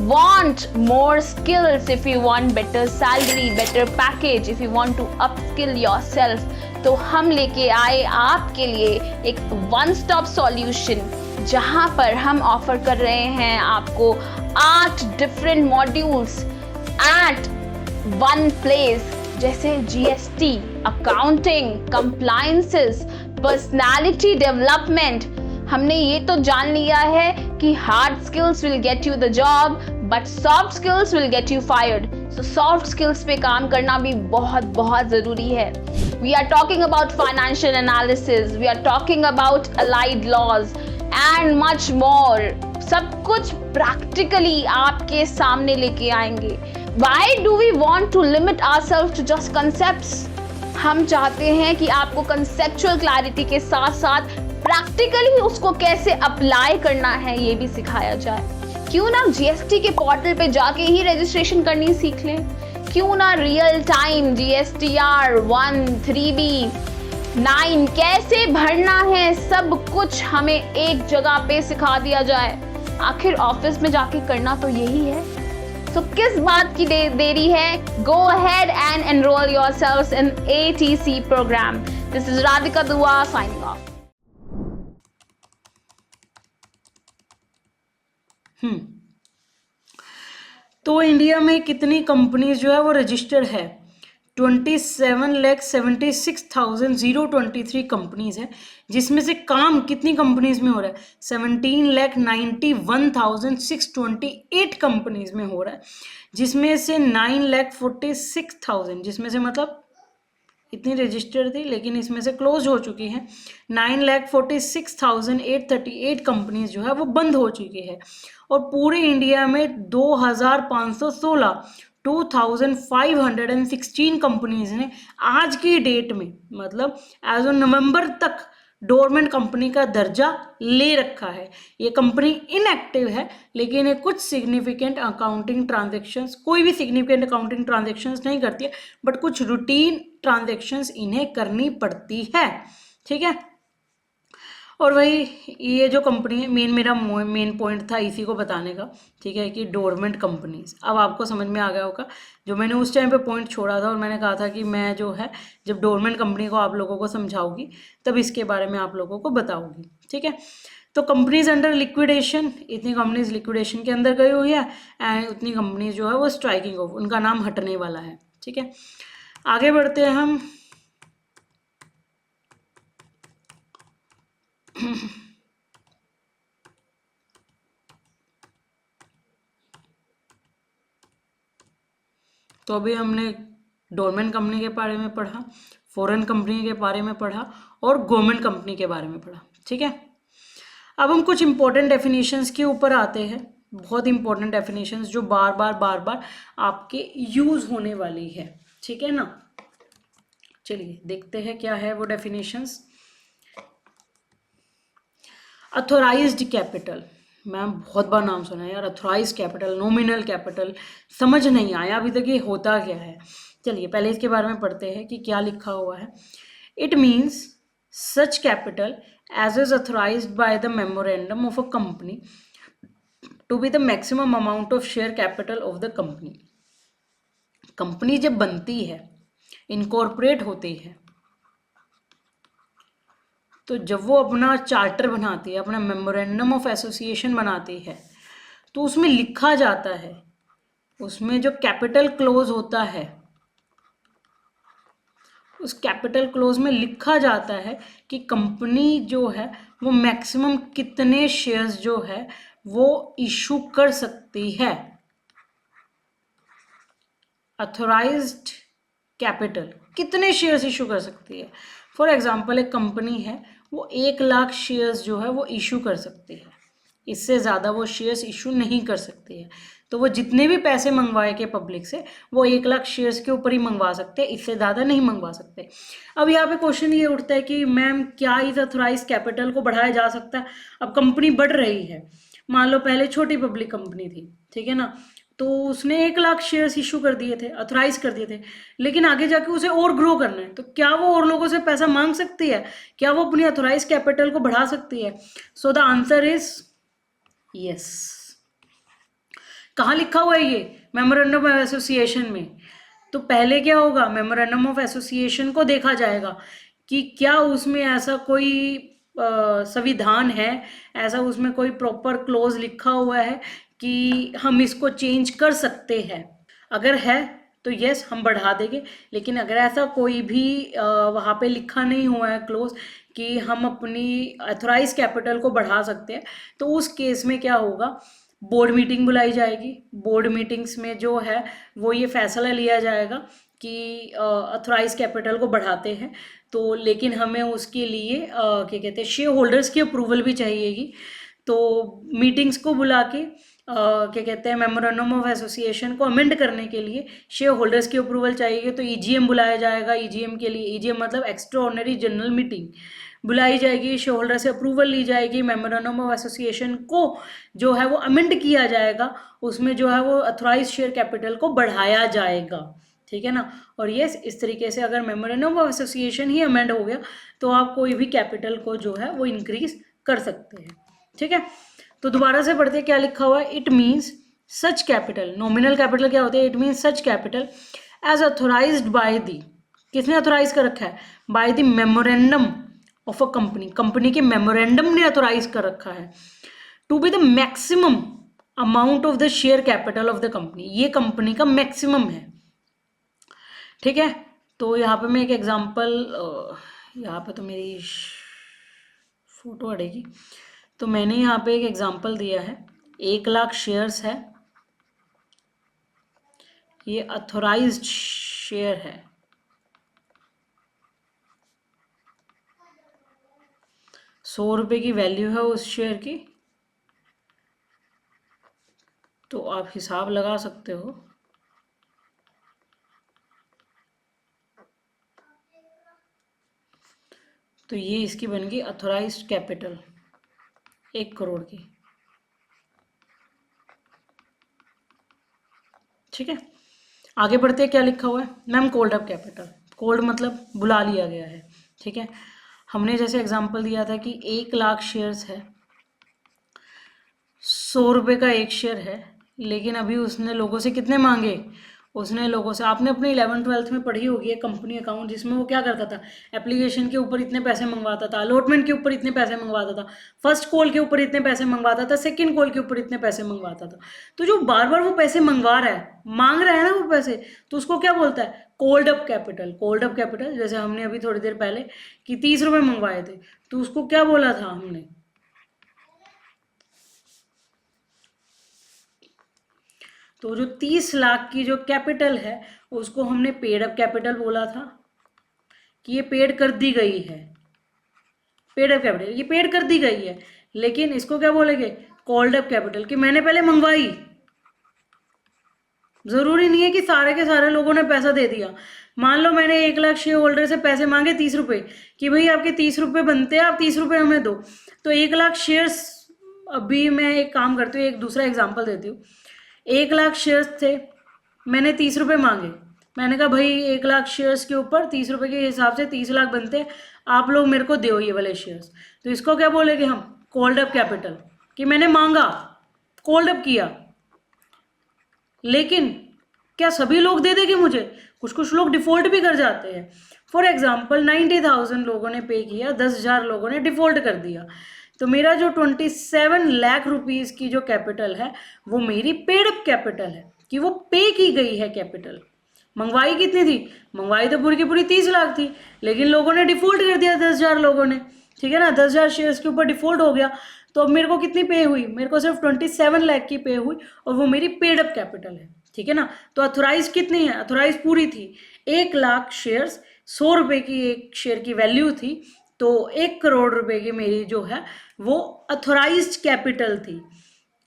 Speaker 2: want more skills, if you want better salary, better package, if you want to upskill yourself, तो हम लेके आए आपके लिए एक वन स्टॉप सॉल्यूशन, जहाँ पर हम ऑफर कर रहे हैं आपको 8 different modules at one place, जैसे GST, accounting, compliances, personality development. हमने ये तो जान लिया है कि hard skills will get you the job but soft skills will get you fired. So soft skills पे काम करना भी बहुत बहुत जरूरी है। We are talking about financial analysis, we are talking about allied laws and much more. सब कुछ प्रैक्टिकली आपके सामने लेके आएंगे। Why do we want to limit ourselves to just concepts? हम चाहते हैं कि आपको conceptual clarity के साथ साथ प्रैक्टिकली उसको कैसे अप्लाई करना है ये भी सिखाया जाए। क्यों ना GST के पोर्टल पे जाके ही रजिस्ट्रेशन करनी सीख लें? क्यों ना रियल टाइम GSTR 1, 3B, 9 कैसे भरना है, सब कुछ हमें एक जगह पे सिखा दिया जाए। आखिर ऑफिस में जाके करना तो यही है। तो किस बात की देरी है? Go ahead and enroll yourselves in ATC program. This is Radhika Dua signing off.
Speaker 1: तो इंडिया में कितनी कंपनीज जो है वो रजिस्टर्ड है? 27,76,023 कंपनीज है, जिसमें से काम कितनी कंपनीज में हो रहा है? 17,91,628 कंपनीज में हो रहा है, जिसमें से 9,46,000, जिसमें से मतलब इतनी रजिस्टर्ड थी लेकिन इसमें से क्लोज हो चुकी है। 9,46,838 कंपनीज जो है वो बंद हो चुकी है। और पूरे इंडिया में 2,516 2,516 कंपनीज ने आज की डेट में, मतलब एज ऑन नवंबर तक, डोरमेंट कंपनी का दर्जा ले रखा है। ये कंपनी इनएक्टिव है, लेकिन ये कुछ सिग्निफिकेंट अकाउंटिंग ट्रांजैक्शंस, कोई भी सिग्निफिकेंट अकाउंटिंग ट्रांजैक्शंस नहीं करती है, बट कुछ रूटीन ट्रांजैक्शंस इन्हें करनी पड़ती है, ठीक है। और वही ये जो कंपनी है, मेरा मेन पॉइंट था इसी को बताने का, ठीक है, कि डोरमेंट कंपनीज। अब आपको समझ में आ गया होगा जो मैंने उस टाइम पे पॉइंट छोड़ा था, और मैंने कहा था कि मैं जो है जब डोरमेंट कंपनी को आप लोगों को समझाऊंगी तब इसके बारे में आप लोगों को बताऊंगी, ठीक है। तो कंपनीज अंडर लिक्विडेशन, इतनी कंपनीज लिक्विडेशन के अंदर गई हुई है, एंड उतनी कंपनीज जो है वो स्ट्राइकिंग ऑफ, उनका नाम हटने वाला है, ठीक है। आगे बढ़ते हैं हम। तो अभी हमने डोरमेंट कंपनी के बारे में पढ़ा, फॉरेन कंपनी के बारे में पढ़ा और गवर्नमेंट कंपनी के बारे में पढ़ा, ठीक है। अब हम कुछ इंपॉर्टेंट डेफिनेशंस के ऊपर आते हैं, बहुत इंपॉर्टेंट डेफिनेशंस जो बार बार आपके यूज होने वाली है, ठीक है ना। चलिए देखते हैं क्या है वो डेफिनेशंस। अथोराइज्ड कैपिटल, मैम बहुत बार नाम सुना है यार, अथोराइज्ड कैपिटल, नॉमिनल कैपिटल, समझ नहीं आया अभी तक ये होता क्या है। चलिए पहले इसके बारे में पढ़ते हैं कि क्या लिखा हुआ है। It means such capital as is authorized by the memorandum of a company to be the maximum amount of share capital of the company। Company जब बनती है, इनकॉर्पोरेट होती है, तो जब वो अपना चार्टर बनाती है, अपना मेमोरेंडम ऑफ एसोसिएशन बनाती है, तो उसमें लिखा जाता है, उसमें जो कैपिटल क्लोज होता है, उस कैपिटल क्लोज में लिखा जाता है कि कंपनी जो है वो मैक्सिमम कितने शेयर्स जो है वो इशू कर सकती है। अथोराइज्ड कैपिटल कितने शेयर्स इशू कर सकती है। फॉर एग्जांपल एक कंपनी है, वो 1 लाख शेयर्स जो है वो इशू कर सकती है, इससे ज़्यादा वो शेयर्स इशू नहीं कर सकती है। तो वो जितने भी पैसे मंगवाए के पब्लिक से, वो 1 लाख शेयर्स के ऊपर ही मंगवा सकते हैं, इससे ज़्यादा नहीं मंगवा सकते। अब यहाँ पे क्वेश्चन ये उठता है कि मैम क्या इस अथोराइज कैपिटल को बढ़ाया जा सकता है। अब कंपनी बढ़ रही है, मान लो पहले छोटी पब्लिक कंपनी थी, ठीक है ना, तो उसने 1 लाख शेयर्स इशू कर दिए थे, अथोराइज कर दिए थे, लेकिन आगे जाके उसे और ग्रो करना है, तो क्या वो और लोगों से पैसा मांग सकती है, क्या वो अपनी अथोराइज कैपिटल को बढ़ा सकती है। So the answer is yes. कहाँ लिखा हुआ है ये, मेमोरेंडम ऑफ एसोसिएशन में। तो पहले क्या होगा, मेमोरेंडम ऑफ एसोसिएशन को देखा जाएगा कि क्या उसमें ऐसा कोई संविधान है, ऐसा उसमें कोई प्रॉपर क्लोज लिखा हुआ है कि हम इसको चेंज कर सकते हैं। अगर है तो यस हम बढ़ा देंगे, लेकिन अगर ऐसा कोई भी वहाँ पे लिखा नहीं हुआ है क्लोज कि हम अपनी अथोराइज कैपिटल को बढ़ा सकते हैं, तो उस केस में क्या होगा, बोर्ड मीटिंग बुलाई जाएगी। बोर्ड मीटिंग्स में जो है वो ये फैसला लिया जाएगा कि अथोराइज कैपिटल को बढ़ाते हैं, तो लेकिन हमें उसके लिए क्या कहते हैं, शेयर होल्डर्स की अप्रूवल भी चाहिएगी। तो मीटिंग्स को बुला के क्या कहते हैं, मेमोरेंडम ऑफ एसोसिएशन को अमेंड करने के लिए शेयर होल्डर्स की अप्रूवल चाहिए, तो ईजीएम बुलाया जाएगा। ईजीएम के लिए, ईजीएम मतलब एक्स्ट्रा ऑर्डिनरी जनरल मीटिंग बुलाई जाएगी, शेयर होल्डर से अप्रूवल ली जाएगी, मेमोरेंडम ऑफ एसोसिएशन को जो है वो अमेंड किया जाएगा, उसमें जो है वो अथोराइज शेयर कैपिटल को बढ़ाया जाएगा, ठीक है ना। और ये इस तरीके से अगर memorandum of association he amend हो गया तो आप कोई भी कैपिटल को जो है वो इंक्रीज कर सकते हैं, ठीक है। तो दोबारा से पढ़ते क्या लिखा हुआ है, it means such capital, nominal capital क्या होता है, it means such capital as authorised by the, किसने अथोराइज कर रखा है, by the memorandum of a company, company के मेमोरेंडम ने अथोराइज कर रखा है, to be the maximum amount of the share capital of the company, ये कंपनी का मैक्सिमम है, ठीक है। तो यहाँ पे मैं एक एग्जांपल, यहाँ पे तो मेरी फोटो हटेगी, तो मैंने यहाँ पे एक एग्जांपल दिया है, 1 लाख शेयर्स है, ये अथोराइज्ड शेयर है, 100 रुपये की वैल्यू है उस शेयर की, तो आप हिसाब लगा सकते हो। तो ये इसकी बन गई अथोराइज्ड कैपिटल 1 करोड़ की, ठीक है। आगे बढ़ते हैं, क्या लिखा हुआ है ma'am, cold up capital, cold मतलब बुला लिया गया है, ठीक है। हमने जैसे एग्जांपल दिया था कि 1 लाख शेयर्स है, 100 रुपये का एक शेयर है, लेकिन अभी उसने लोगों से कितने मांगे, उसने लोगों से, आपने अपने 11th-12th में पढ़ी होगी एक कंपनी अकाउंट, जिसमें वो क्या करता था, एप्लीकेशन के ऊपर इतने पैसे मंगवाता था, अलॉटमेंट के ऊपर इतने पैसे मंगवाता था, फर्स्ट कॉल के ऊपर इतने पैसे मंगवाता था, सेकंड कॉल के ऊपर इतने पैसे मंगवाता था। तो जो बार बार वो पैसे मंगवा रहा है, मांग रहा है ना वो पैसे, तो उसको क्या बोलता है, cold up capital. Cold up capital जैसे हमने अभी थोड़ी देर पहले कि 30 रुपये मंगवाए थे, तो उसको क्या बोला था हमने, तो जो 30 लाख की जो कैपिटल है उसको हमने पेड अप कैपिटल बोला था कि ये पेड कर दी गई है, पेड अप कैपिटल, ये पेड कर दी गई है, लेकिन इसको क्या बोलेंगे, कॉल्ड अप कैपिटल, कि मैंने पहले मंगवाई। जरूरी नहीं है कि सारे के सारे लोगों ने पैसा दे दिया। मान लो मैंने 1 लाख शेयर होल्डर से पैसे मांगे 30 रुपए, कि भाई आपके 30 रुपए बनते हैं, आप 30 रुपए हमें दो। तो 1 लाख शेयर्स, अभी मैं एक काम करती हूँ, एक दूसरा एग्जाम्पल देती हूँ। 1 लाख शेयर्स थे, मैंने 30 रुपए मांगे, मैंने कहा भाई 1 लाख शेयर्स के ऊपर 30 रुपए के हिसाब से 30 लाख बनते हैं, आप लोग मेरे को दो ये वाले शेयर्स। तो इसको क्या बोलेंगे हम, कॉल्ड अप कैपिटल, कि मैंने मांगा, कॉल्ड अप किया। लेकिन क्या सभी लोग दे देंगे मुझे, कुछ कुछ लोग डिफॉल्ट भी कर जाते हैं। फॉर एग्जाम्पल 90,000 लोगों ने पे किया, 10,000 लोगों ने डिफॉल्ट कर दिया, तो मेरा जो 27 लाख रुपीज़ की जो कैपिटल है वो मेरी पेड अप कैपिटल है, कि वो पे की गई है कैपिटल। मंगवाई कितनी थी, मंगवाई तो पूरी की पूरी 30 लाख थी, लेकिन लोगों ने डिफॉल्ट कर दिया 10,000 लोगों ने, ठीक है ना, 10,000 शेयर्स के ऊपर डिफॉल्ट हो गया। तो अब मेरे को कितनी पे हुई, मेरे को सिर्फ 27 लाख की पे हुई, और वो मेरी पेड अप कैपिटल है, ठीक है ना। तो अथोराइज कितनी है, अथोराइज पूरी थी 1 लाख शेयर्स, 100 रुपये की एक शेयर की वैल्यू थी, तो 1 करोड़ रुपए की मेरी जो है वो अथोराइज कैपिटल थी।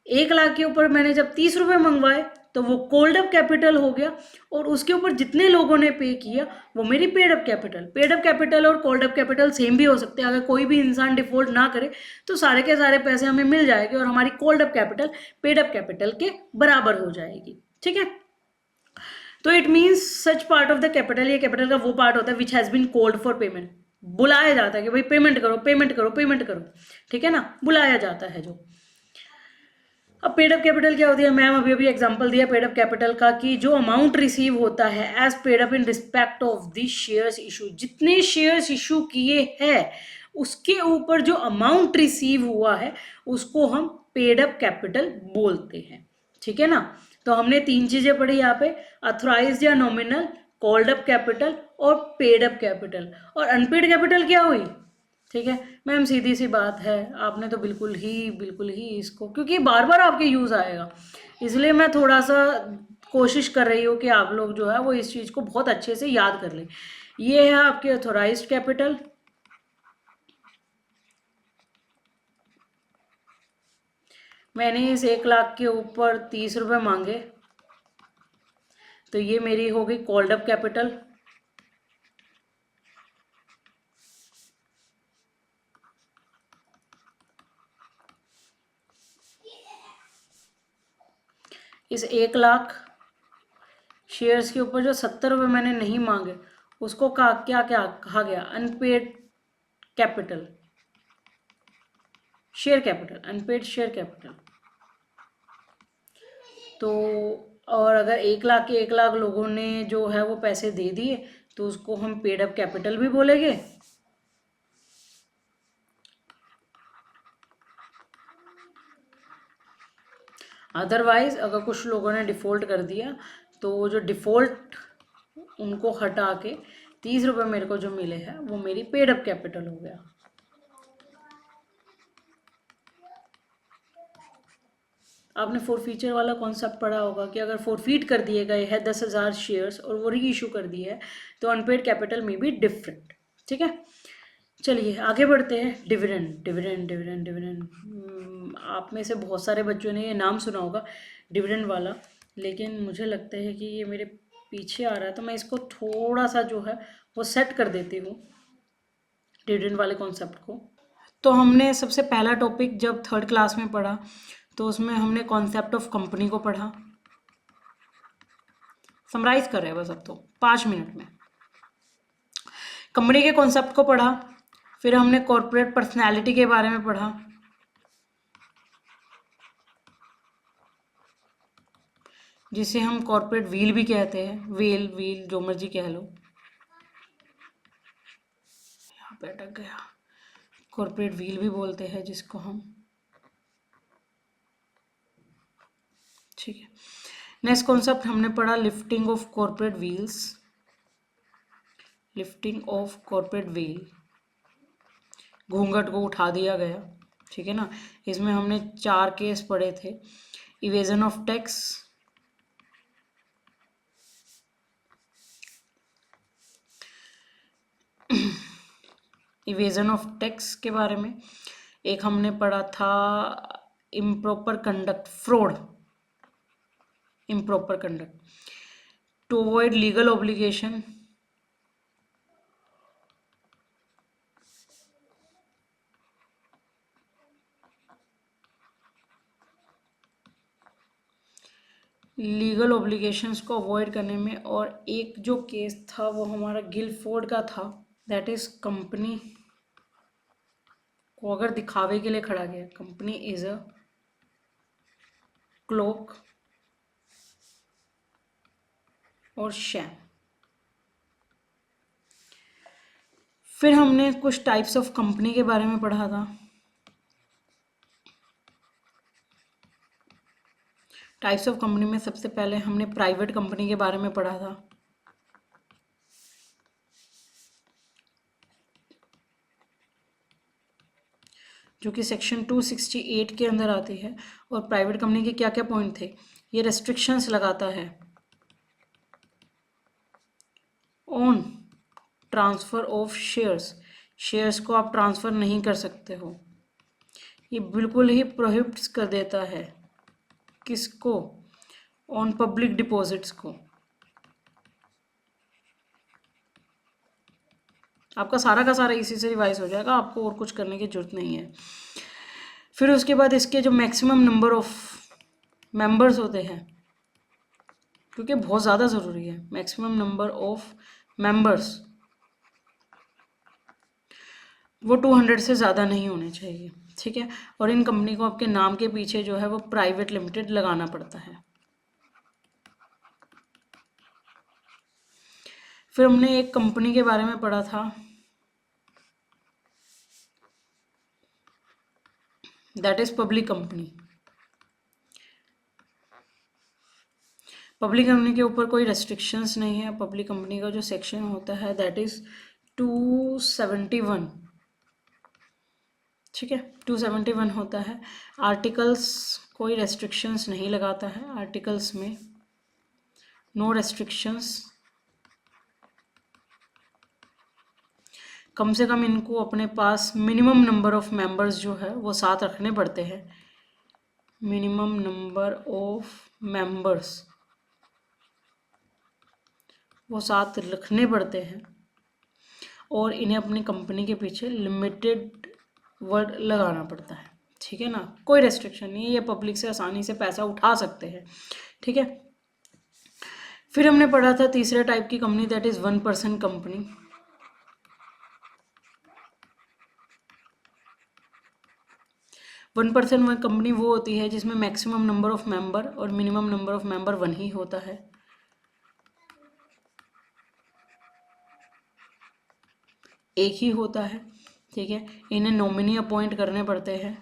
Speaker 1: 1 लाख के ऊपर मैंने जब 30 रुपये मंगवाए तो वो कोल्ड अप कैपिटल हो गया, और उसके ऊपर जितने लोगों ने पे किया वो मेरी paid up capital. Paid up capital और कोल्ड अप कैपिटल सेम भी हो सकते हैं, अगर कोई भी इंसान डिफॉल्ट ना करे तो सारे के सारे पैसे हमें मिल जाएंगे, और हमारी called up capital paid up capital के बराबर हो जाएगी, ठीक है। तो it means such part of the capital, ये कैपिटल का वो पार्ट होता है which has been called for payment, बुलाया जाता है कि भाई पेमेंट करो, पेमेंट करो, पेमेंट करो, ठीक है ना, बुलाया जाता है जो। अब पेड अप कैपिटल क्या होती है, मैम अभी अभी एग्जांपल दिया पेड अप कैपिटल का, कि जो अमाउंट रिसीव होता है as paid up in respect of the shares issue, जितने शेयर्स इशू किए हैं उसके ऊपर जो अमाउंट रिसीव हुआ है उसको हम पेड अप कैपिटल बोलते हैं, ठीक है ना। तो हमने 3 चीजें पढ़ी यहाँ पे, अथोराइज्ड या नॉमिनल, कॉल्ड अप कैपिटल और पेड अप कैपिटल। और अनपेड कैपिटल क्या हुई, ठीक है मैम, सीधी सी बात है, आपने तो बिल्कुल ही इसको, क्योंकि बार बार आपके यूज़ आएगा, इसलिए मैं थोड़ा सा कोशिश कर रही हूँ कि आप लोग जो है वो इस चीज़ को बहुत अच्छे से याद कर लें। ये है आपके अथोराइज्ड कैपिटल, मैंने इस 1 लाख के ऊपर 30 रुपये मांगे, तो ये मेरी हो गई कॉल्ड अप कैपिटल। इस 1 लाख शेयर्स के ऊपर जो 70 रुपये मैंने नहीं मांगे उसको क्या क्या कहा गया, unpaid capital, share capital, unpaid share capital. तो और अगर 1 लाख के 1 लाख लोगों ने जो है वो पैसे दे दिए तो उसको हम पेड अप कैपिटल भी बोलेंगे। अदरवाइज अगर कुछ लोगों ने डिफ़ॉल्ट कर दिया तो वो जो डिफ़ॉल्ट उनको हटा के 30 रुपये मेरे को जो मिले हैं वो मेरी पेड अप कैपिटल हो गया। आपने फोरफीचर वाला कॉन्सेप्ट पढ़ा होगा कि अगर फोरफीट कर दिए गए हैं 10,000 शेयर्स और वो री इशू कर दिए है तो अनपेड कैपिटल में भी डिफरेंट, ठीक है। चलिए आगे बढ़ते हैं, डिविडेंड डिविडेंड डिविडेंड डिविडेंड। आप में से बहुत सारे बच्चों ने ये नाम सुना होगा डिविडेंड वाला, लेकिन मुझे लगता है कि ये मेरे पीछे आ रहा है, तो मैं इसको थोड़ा सा जो है वो सेट कर देती हूँ डिविडेंड वाले कॉन्सेप्ट को। तो हमने सबसे पहला टॉपिक जब 3rd क्लास में पढ़ा तो उसमें हमने कॉन्सेप्ट ऑफ कंपनी को पढ़ा, समराइज कर रहे हैं बस अब तो 5 मिनट में। कंपनी के कॉन्सेप्ट को पढ़ा, फिर हमने कॉर्पोरेट पर्सनैलिटी के बारे में पढ़ा, जिसे हम कॉर्पोरेट व्हील भी कहते हैं, व्हील जो मर्जी कह लो, यहाँ पे अटक गया, कॉर्पोरेट व्हील भी बोलते हैं जिसको हम, ठीक है। नेक्स्ट कॉन्सेप्ट हमने पढ़ा lifting of corporate wheels, lifting of corporate wheel, घूंघट को उठा दिया गया, ठीक है ना। इसमें हमने 4 केस पढ़े थे, evasion of tax, evasion of tax के बारे में, एक हमने पढ़ा था improper conduct, fraud, improper conduct, to avoid legal obligation, legal obligations को अवॉइड करने में। और एक जो केस था वो हमारा गिलफोर्ड का था, दैट इज कंपनी को अगर दिखावे के लिए खड़ा गया, कंपनी इज अ क्लोक और शैम। फिर हमने कुछ टाइप्स ऑफ कंपनी के बारे में पढ़ा था। टाइप्स ऑफ कंपनी में सबसे पहले हमने प्राइवेट कंपनी के बारे में पढ़ा था। जो कि सेक्शन 268 के अंदर आती है। और प्राइवेट कंपनी के क्या क्या पॉइंट थे, ये रेस्ट्रिक्शंस लगाता है on transfer of shares, shares को आप ट्रांसफ़र नहीं कर सकते हो। ये बिल्कुल ही प्रोहिबिट्स कर देता है किसको, ऑन पब्लिक डिपॉजिट्स को। आपका सारा का सारा इसी से रिवाइज हो जाएगा, आपको और कुछ करने की जरूरत नहीं है। फिर उसके बाद इसके जो मैक्सिमम नंबर ऑफ मेंबर्स होते हैं, क्योंकि बहुत ज़्यादा ज़रूरी है, मैक्सिमम नंबर ऑफ मेंबर्स वो 200 से ज़्यादा नहीं होने चाहिए, ठीक है। और इन कंपनी को आपके नाम के पीछे जो है वो प्राइवेट लिमिटेड लगाना पड़ता है। फिर हमने एक कंपनी के बारे में पढ़ा था, that is public company. Public company के ऊपर कोई रेस्ट्रिक्शंस नहीं है। पब्लिक कंपनी का जो सेक्शन होता है दैट इज 271, ठीक है, 271 होता है। आर्टिकल्स कोई रेस्ट्रिक्शंस नहीं लगाता है, आर्टिकल्स में नो रेस्ट्रिक्शंस। कम से कम इनको अपने पास मिनिमम नंबर ऑफ मेंबर्स जो है वो 7 रखने पड़ते हैं, मिनिमम नंबर ऑफ मेंबर्स वो 7 रखने पड़ते हैं। और इन्हें अपनी कंपनी के पीछे लिमिटेड वर्ड लगाना पड़ता है, ठीक है ना। कोई रेस्ट्रिक्शन नहीं है, ये पब्लिक से आसानी से पैसा उठा सकते हैं, ठीक है। फिर हमने पढ़ा था तीसरे टाइप की company, that is 1% company. One percent company वो होती है जिसमें मैक्सिमम नंबर ऑफ मेंबर और मिनिमम नंबर ऑफ मेंबर 1 ही होता है। एक ही होता है, ठीक है। इन्हें नॉमिनी अपॉइंट करने पड़ते हैं,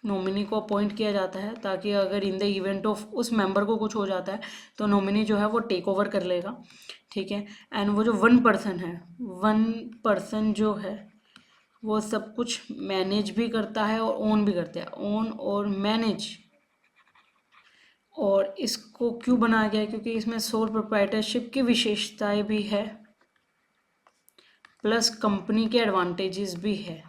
Speaker 1: नॉमिनी को अपॉइंट किया जाता है ताकि अगर इन द इवेंट ऑफ उस मेंबर को कुछ हो जाता है तो नॉमिनी जो है वो टेक ओवर कर लेगा, ठीक है। एंड वो जो 1% है, 1% जो है वो सब कुछ मैनेज भी करता है और ओन भी करता है, ओन और मैनेज। और इसको क्यों बनाया गया है, क्योंकि इसमें सोल प्रोप्राइटरशिप की विशेषताएं भी है, प्लस कंपनी के एडवांटेजेस भी है,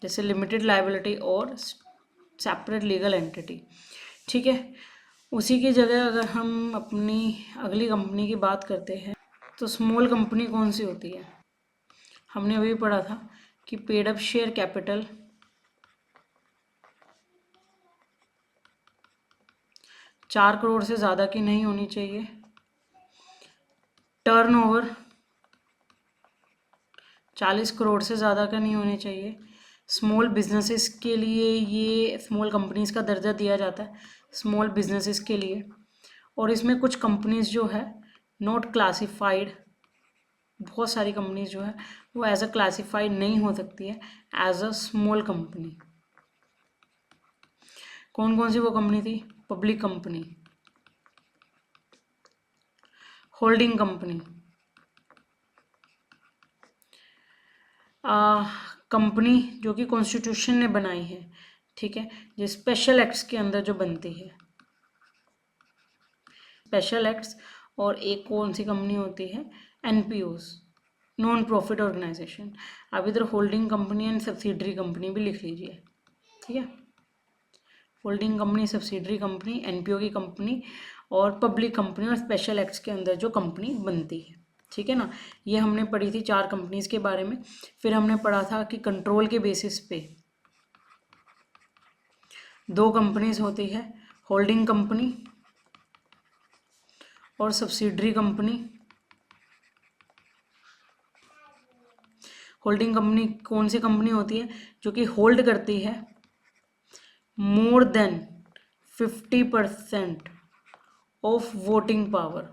Speaker 1: जैसे लिमिटेड लायबिलिटी और सेपरेट लीगल एंटिटी, ठीक है। उसी की जगह अगर हम अपनी अगली कंपनी की बात करते हैं तो स्मॉल कंपनी कौन सी होती है, हमने अभी पढ़ा था कि paid up share capital, 4 crore से ज़्यादा की नहीं होनी चाहिए, टर्नओवर 40 करोड़ से ज़्यादा का नहीं होने चाहिए। स्मॉल बिजनेसेस के लिए ये स्मॉल कंपनीज का दर्जा दिया जाता है, स्मॉल बिजनेसेस के लिए। और इसमें कुछ कंपनीज जो है नॉट क्लासिफाइड, बहुत सारी कंपनीज जो है वो एज अ क्लासिफाइड नहीं हो सकती है एज अ स्मॉल कंपनी। कौन कौन सी वो कंपनी थी, public company, holding company, company जो कि कॉन्स्टिट्यूशन ने बनाई है, ठीक है, जो स्पेशल एक्ट्स के अंदर जो बनती है, स्पेशल एक्ट्स। और एक कौन सी कंपनी होती है, NPOs, नॉन प्रॉफिट ऑर्गेनाइजेशन। आप इधर holding company and subsidiary company भी लिख लीजिए, ठीक है। Holding company, subsidiary company, NPO की कंपनी और पब्लिक कंपनी और स्पेशल एक्ट्स के अंदर जो कंपनी बनती है, ठीक है ना। ये हमने पढ़ी थी 4 कंपनीज के बारे में। फिर हमने पढ़ा था कि कंट्रोल के बेसिस पे 2 कंपनीज होती है, होल्डिंग कंपनी और सब्सिडरी कंपनी। होल्डिंग कंपनी कौन सी कंपनी होती है? जो कि होल्ड करती है more than 50% of voting power.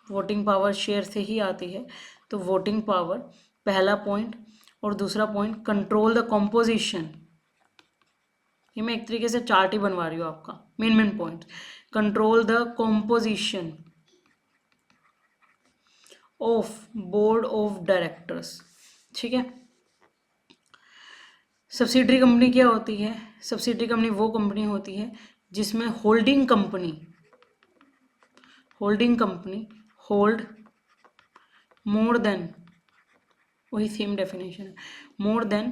Speaker 1: Voting power share से ही आती है, तो वोटिंग पावर पहला पॉइंट। और दूसरा पॉइंट, कंट्रोल द कॉम्पोजिशन। ये मैं एक तरीके से चार्ट ही बनवा रही हूँ आपका, main point. Control the composition of board of directors, ठीक है। सब्सिडरी कंपनी क्या होती है? सब्सिडरी कंपनी वो कंपनी होती है जिसमें holding company hold more than, वही सेम डेफिनेशन है, more than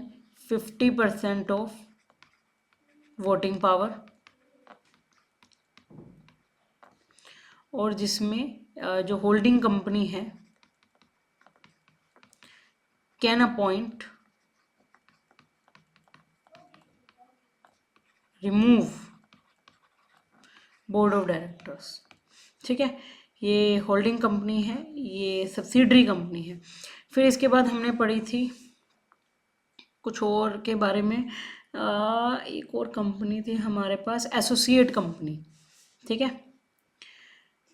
Speaker 1: 50% of voting power, और जिसमें जो होल्डिंग कंपनी है can appoint, remove board of directors, ठीक है। ये होल्डिंग कंपनी है, ये सब्सिडरी कंपनी है। फिर इसके बाद हमने पढ़ी थी कुछ और के बारे में। एक और कंपनी थी हमारे पास, एसोसिएट कंपनी, ठीक है।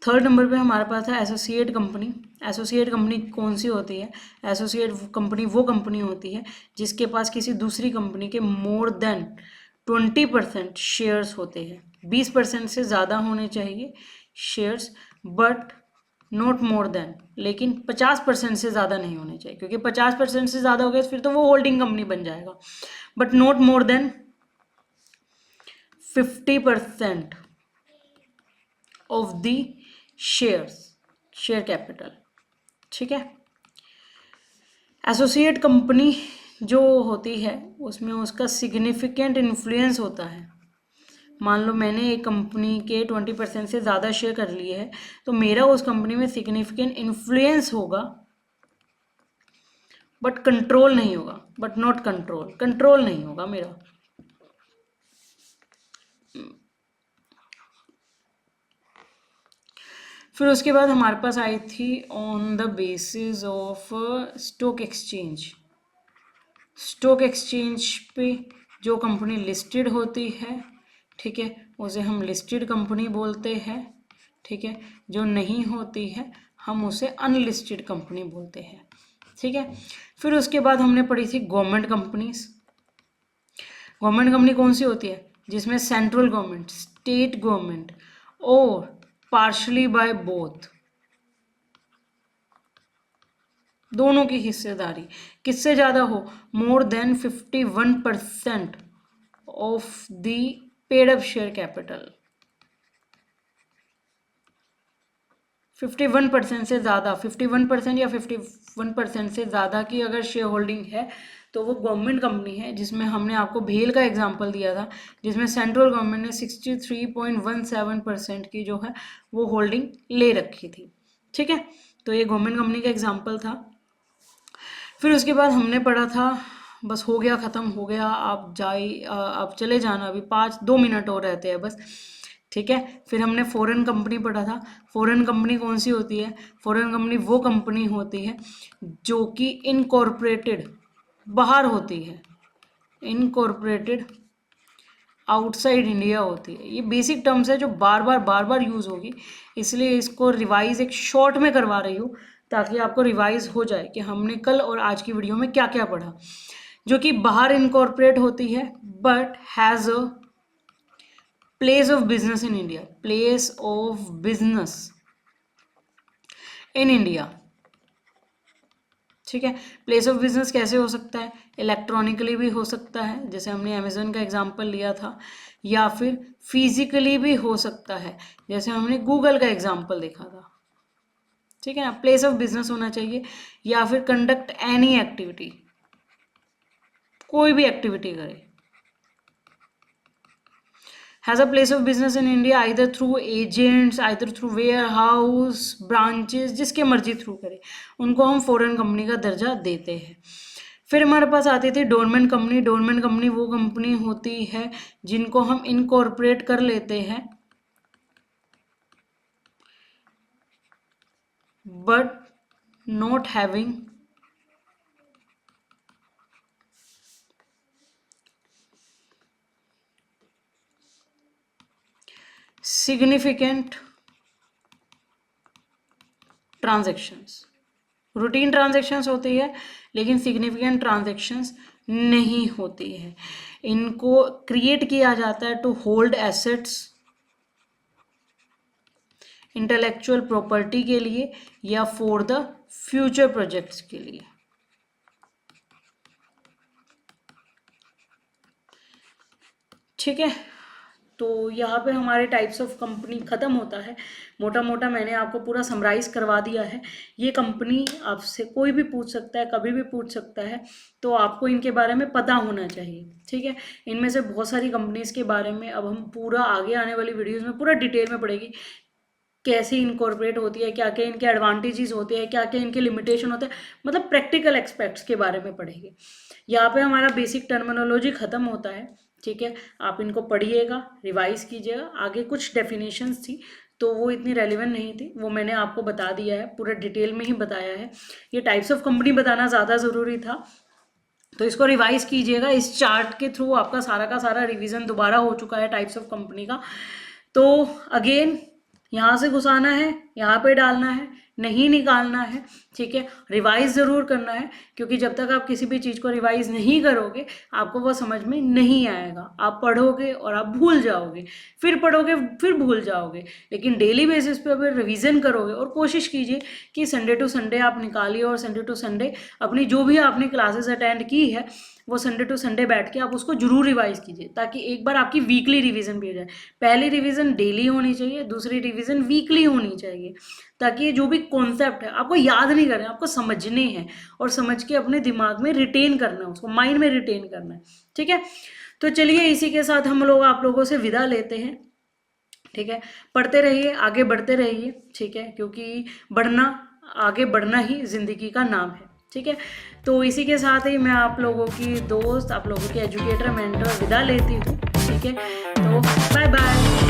Speaker 1: 3rd नंबर पे हमारे पास है एसोसिएट कंपनी। एसोसिएट कंपनी कौन सी होती है? एसोसिएट कंपनी वो कंपनी होती है जिसके पास किसी दूसरी कंपनी के मोर देन 20% शेयर्स होते हैं। 20% से ज़्यादा होने चाहिए shares, but not more than, लेकिन 50% से ज़्यादा नहीं होने चाहिए, क्योंकि 50% से ज़्यादा हो गया फिर तो वो होल्डिंग कंपनी बन जाएगा। But not more than 50% of the share capital, ठीक है। एसोसिएट कंपनी जो होती है उसमें उसका सिग्निफिकेंट इन्फ्लुएंस होता है। मान लो मैंने एक कंपनी के 20% से ज़्यादा शेयर कर लिए है, तो मेरा उस कंपनी में सिग्निफिकेंट इन्फ्लुएंस होगा, बट कंट्रोल नहीं होगा, बट नॉट कंट्रोल नहीं होगा मेरा। फिर उसके बाद हमारे पास आई थी on the basis of stock exchange. Stock exchange पे जो कंपनी लिस्टेड होती है, ठीक है, उसे हम लिस्टेड कंपनी बोलते हैं, ठीक है। जो नहीं होती है हम उसे अनलिस्टेड कंपनी बोलते हैं, ठीक है। फिर उसके बाद हमने पढ़ी थी गवर्नमेंट कंपनीज। गवर्नमेंट कंपनी कौन सी होती है? जिसमें सेंट्रल गवर्नमेंट, स्टेट गवर्नमेंट और पार्शली बाय बोथ, दोनों की हिस्सेदारी किससे ज़्यादा हो? More than 51% of the paid up share capital. 51% से ज़्यादा, 51% या 51% से ज़्यादा की अगर शेयर होल्डिंग है तो वो गवर्नमेंट कंपनी है, जिसमें हमने आपको भेल का एग्जांपल दिया था, जिसमें सेंट्रल गवर्नमेंट ने 63.17% की जो है वो होल्डिंग ले रखी थी, ठीक है। तो ये गवर्नमेंट कंपनी का एग्जांपल था। फिर उसके बाद हमने पढ़ा था, बस हो गया, ख़त्म हो गया, आप चले जाना, अभी 2 मिनट और रहते हैं बस, ठीक है। फिर हमने फॉरेन कंपनी पढ़ा था। फॉरेन कंपनी कौन सी होती है? फॉरेन कंपनी वो कंपनी होती है जो कि इनकॉर्पोरेटेड बाहर होती है, इनकॉर्पोरेटेड आउटसाइड इंडिया होती है। ये बेसिक टर्म्स है जो बार बार यूज़ होगी, इसलिए इसको रिवाइज एक शॉर्ट में करवा रही हूँ ताकि आपको रिवाइज हो जाए कि हमने कल और आज की वीडियो में क्या क्या पढ़ा। जो कि बाहर इनकॉर्पोरेट होती है but has a place of business in India, place of business in India, ठीक है। प्लेस ऑफ बिजनेस कैसे हो सकता है? इलेक्ट्रॉनिकली भी हो सकता है, जैसे हमने अमेजन का एग्जांपल लिया था, या फिर फिजिकली भी हो सकता है, जैसे हमने गूगल का एग्जांपल देखा था, ठीक है ना, प्लेस ऑफ बिजनेस होना चाहिए, या फिर कंडक्ट एनी एक्टिविटी, कोई भी एक्टिविटी करे। Has a place of business in India either through agents, either through warehouse, branches, जिसके मर्जी थ्रू करे, उनको हम फॉरेन कंपनी का दर्जा देते हैं। फिर हमारे पास आती थी डोरमेंट कंपनी। डोरमेंट कंपनी वो कंपनी होती है जिनको हम इनकॉर्पोरेट कर लेते हैं but not having significant transactions. Routine transactions होती है लेकिन सिग्निफिकेंट ट्रांजैक्शंस नहीं होती है। इनको क्रिएट किया जाता है to hold assets, intellectual property के लिए या फॉर द फ्यूचर प्रोजेक्ट्स के लिए। ठीक है, तो यहाँ पे हमारे टाइप्स ऑफ कंपनी ख़त्म होता है। मोटा मोटा मैंने आपको पूरा समराइज़ करवा दिया है। ये कंपनी आपसे कोई भी पूछ सकता है, कभी भी पूछ सकता है, तो आपको इनके बारे में पता होना चाहिए। ठीक है, इनमें से बहुत सारी कंपनीज़ के बारे में अब हम पूरा आगे आने वाली वीडियोज़ में पूरा डिटेल में पढ़ेगी, कैसे इनकॉर्पोरेट होती है, क्या क्या इनके एडवांटेजेस होते हैं, क्या क्या इनके लिमिटेशन होते हैं, मतलब प्रैक्टिकल एस्पेक्ट्स के बारे में पढ़ेंगे। यहाँ पे हमारा बेसिक टर्मिनोलॉजी ख़त्म होता है। ठीक है, आप इनको पढ़िएगा, रिवाइज कीजिएगा। आगे कुछ डेफिनेशंस थी तो वो इतनी रेलिवेंट नहीं थी, वो मैंने आपको बता दिया है, पूरा डिटेल में ही बताया है। ये टाइप्स ऑफ कंपनी बताना ज़्यादा ज़रूरी था, तो इसको रिवाइज कीजिएगा। इस चार्ट के थ्रू आपका सारा का सारा रिवीजन दोबारा हो चुका है टाइप्स ऑफ कंपनी का। तो अगेन यहाँ से घुसाना है, यहाँ पे डालना है, नहीं निकालना है। ठीक है, रिवाइज ज़रूर करना है, क्योंकि जब तक आप किसी भी चीज़ को रिवाइज नहीं करोगे आपको वो समझ में नहीं आएगा। आप पढ़ोगे और आप भूल जाओगे, फिर पढ़ोगे फिर भूल जाओगे। लेकिन डेली बेसिस पे अगर रिवीजन करोगे, और कोशिश कीजिए कि संडे टू संडे आप निकालिए, और संडे टू संडे अपनी जो भी आपने क्लासेस अटेंड की है वो संडे टू संडे बैठ के आप उसको जरूर रिवाइज कीजिए, ताकि एक बार आपकी वीकली रिवीजन भी हो जाए। पहली रिवीजन डेली होनी चाहिए, दूसरी रिवीजन वीकली होनी चाहिए, ताकि ये जो भी कॉन्सेप्ट है आपको याद नहीं करना है, आपको समझने हैं, और समझ के अपने दिमाग में रिटेन करना है, उसको माइंड में रिटेन करना है। ठीक है, तो चलिए इसी के साथ हम लोग आप लोगों से विदा लेते हैं। ठीक है, पढ़ते रहिए, आगे बढ़ते रहिए। ठीक है, क्योंकि बढ़ना, आगे बढ़ना ही जिंदगी का नाम है। ठीक है, तो इसी के साथ ही मैं आप लोगों की दोस्त, आप लोगों की एजुकेटर, मेंटर विदा लेती हूँ। ठीक है, तो बाय बाय।